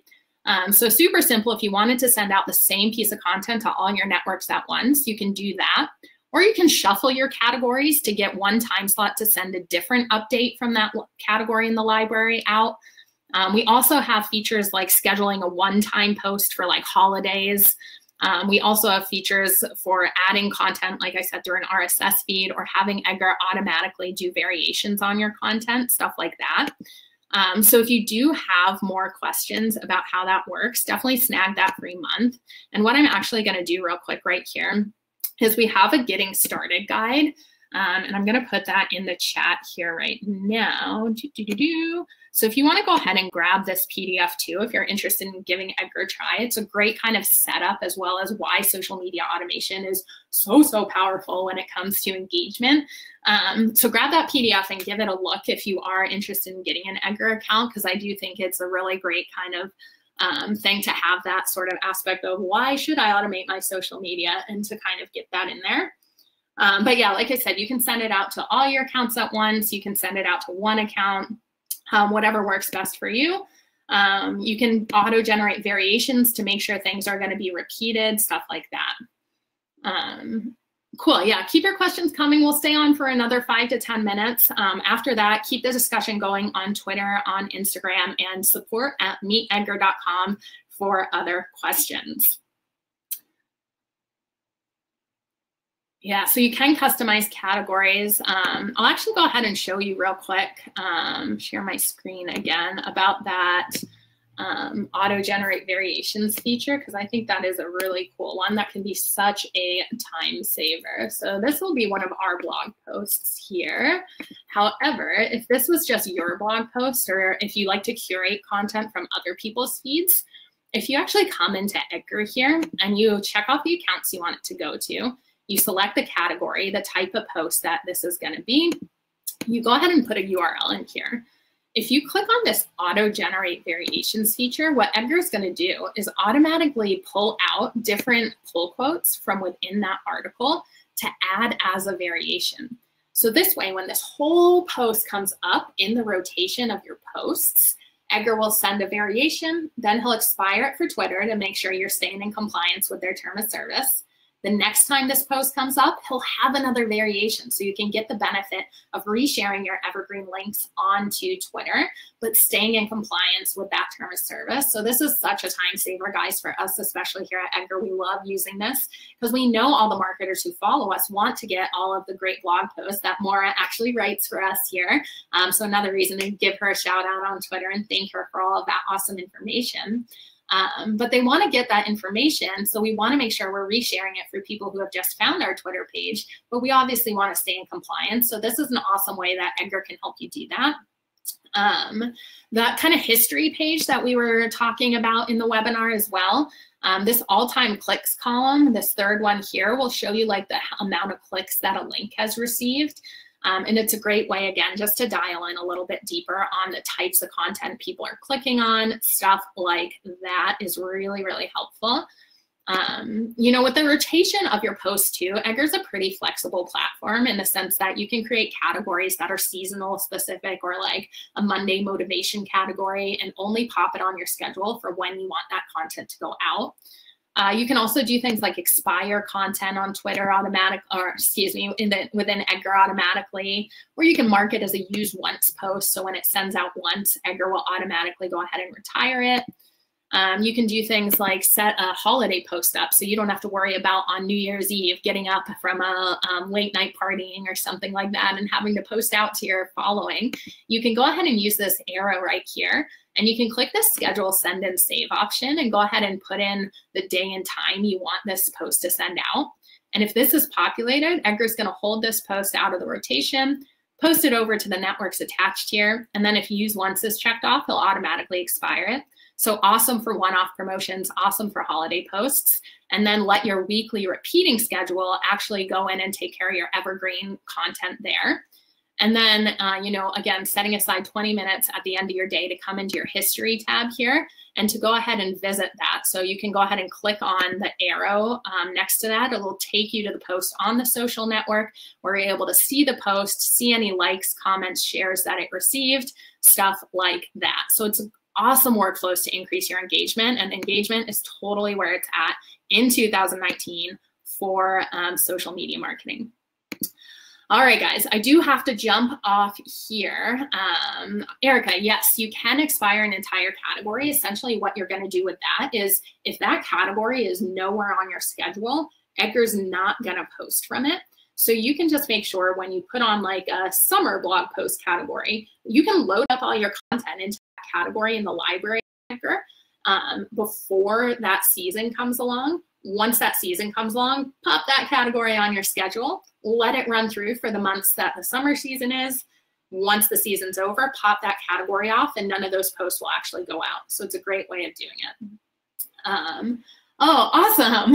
So super simple. If you wanted to send out the same piece of content to all your networks at once, you can do that. Or you can shuffle your categories to get one time slot to send a different update from that category in the library out. We also have features like scheduling a one-time post for like holidays. We also have features for adding content, like I said, through an RSS feed, or having Edgar automatically do variations on your content, stuff like that. So if you do have more questions about how that works, definitely snag that free month. And what I'm actually going to do real quick right here is we have a getting started guide. And I'm going to put that in the chat here right now. So if you want to go ahead and grab this PDF too, if you're interested in giving Edgar a try, it's a great kind of setup, as well as why social media automation is so powerful when it comes to engagement. So grab that PDF and give it a look if you are interested in getting an Edgar account, because I do think it's a really great kind of thing to have that sort of aspect of why should I automate my social media, and to kind of get that in there. But yeah, like I said, you can send it out to all your accounts at once. You can send it out to one account, whatever works best for you. You can auto-generate variations to make sure things are going to be repeated, stuff like that. Cool. Yeah, keep your questions coming. We'll stay on for another 5 to 10 minutes. After that, keep the discussion going on Twitter, on Instagram, and support@meetedgar.com for other questions. Yeah, so you can customize categories. I'll actually go ahead and show you real quick, share my screen again, about that auto-generate variations feature, because I think that is a really cool one that can be such a time saver. So this will be one of our blog posts here. However, if this was just your blog post, or if you like to curate content from other people's feeds, if you actually come into Edgar here and you check off the accounts you want it to go to, you select the category, the type of post that this is going to be. You go ahead and put a URL in here. If you click on this auto-generate variations feature, what Edgar is going to do is automatically pull out different pull quotes from within that article to add as a variation. So this way, when this whole post comes up in the rotation of your posts, Edgar will send a variation, then he'll expire it for Twitter to make sure you're staying in compliance with their term of service. The next time this post comes up, he'll have another variation, so you can get the benefit of resharing your evergreen links onto Twitter, but staying in compliance with that term of service. So this is such a time saver, guys, for us, especially here at Edgar. We love using this because we know all the marketers who follow us want to get all of the great blog posts that Maura actually writes for us here. So another reason to give her a shout out on Twitter and thank her for all of that awesome information. But they want to get that information, so we want to make sure we're resharing it for people who have just found our Twitter page, but we obviously want to stay in compliance. So this is an awesome way that Edgar can help you do that. That kind of history page that we were talking about in the webinar as well, this all-time clicks column, this third one here, will show you like the amount of clicks that a link has received. And it's a great way, again, just to dial in a little bit deeper on the types of content people are clicking on. Stuff like that is really, really helpful. You know, with the rotation of your posts too, Edgar's a pretty flexible platform in the sense that you can create categories that are seasonal specific, or like a Monday motivation category, and only pop it on your schedule for when you want that content to go out. You can also do things like expire content on Twitter within Edgar automatically, or you can mark it as a use once post. So when it sends out once, Edgar will automatically go ahead and retire it. You can do things like set a holiday post up, so you don't have to worry about on New Year's Eve getting up from a late night partying or something like that and having to post out to your following. You can go ahead and use this arrow right here, and you can click the schedule, send, and save option and go ahead and put in the day and time you want this post to send out. And if this is populated, Edgar's going to hold this post out of the rotation, post it over to the networks attached here, and then if use once is checked off, he'll automatically expire it. So awesome for one-off promotions, awesome for holiday posts, and then let your weekly repeating schedule actually go in and take care of your evergreen content there. And then, you know, again, setting aside 20 minutes at the end of your day to come into your history tab here and to go ahead and visit that. So you can go ahead and click on the arrow next to that. It will take you to the post on the social network where you're able to see the post, see any likes, comments, shares that it received, stuff like that. So it's awesome workflows to increase your engagement, and engagement is totally where it's at in 2019 for social media marketing. All right, guys, I do have to jump off here. Erica, yes, you can expire an entire category. Essentially what you're gonna do with that is if that category is nowhere on your schedule, Edgar's not gonna post from it. So you can just make sure when you put on like a summer blog post category, you can load up all your content into that category in the library Edgar, before that season comes along. once that season comes along, pop that category on your schedule, let it run through for the months that the summer season is. Once the season's over, pop that category off and none of those posts will actually go out. So it's a great way of doing it. Oh, awesome.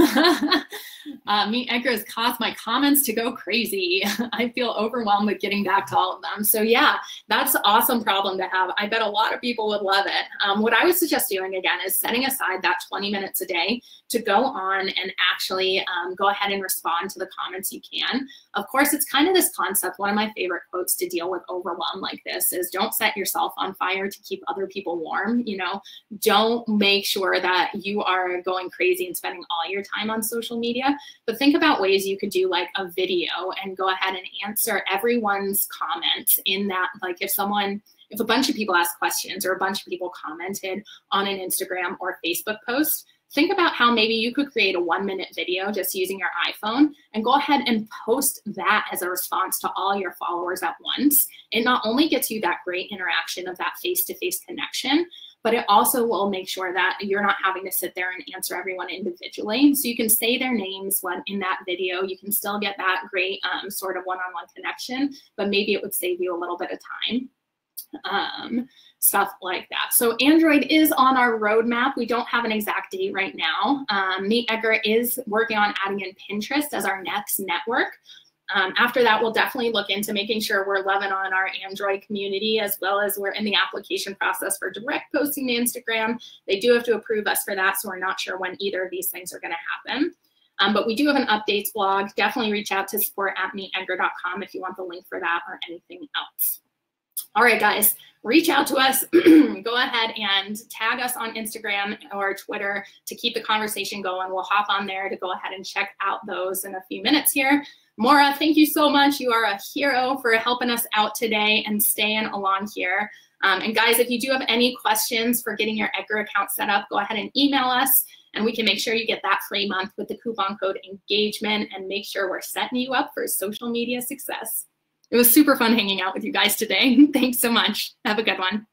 MeetEdgar has caused my comments to go crazy. I feel overwhelmed with getting back to all of them. So yeah, that's an awesome problem to have. I bet a lot of people would love it. What I would suggest doing again is setting aside that 20 minutes a day to go on and actually go ahead and respond to the comments you can. Of course, it's kind of this concept. One of my favorite quotes to deal with overwhelm like this is don't set yourself on fire to keep other people warm. You know, don't make sure that you are going crazy and spending all your time on social media, but think about ways you could do like a video and go ahead and answer everyone's comments in that. Like if a bunch of people ask questions or a bunch of people commented on an Instagram or Facebook post, think about how maybe you could create a 1-minute video just using your iPhone and go ahead and post that as a response to all your followers at once. It not only gets you that great interaction of that face-to-face connection, but it also will make sure that you're not having to sit there and answer everyone individually. So you can say their names when in that video. You can still get that great sort of one-on-one connection, but maybe it would save you a little bit of time. Stuff like that. So Android is on our roadmap. We don't have an exact date right now. MeetEdgar is working on adding in Pinterest as our next network. After that, we'll definitely look into making sure we're loving on our Android community, as well as we're in the application process for direct posting to Instagram. They do have to approve us for that, so we're not sure when either of these things are going to happen. But we do have an updates blog. Definitely reach out to support@meetedgar.com if you want the link for that or anything else. All right, guys, reach out to us. Go ahead and tag us on Instagram or Twitter to keep the conversation going. We'll hop on there to go ahead and check out those in a few minutes here. Maura, thank you so much. You are a hero for helping us out today and staying along here. And guys, if you do have any questions for getting your Edgar account set up, go ahead and email us and we can make sure you get that free month with the coupon code engagement and make sure we're setting you up for social media success. It was super fun hanging out with you guys today. Thanks so much. Have a good one.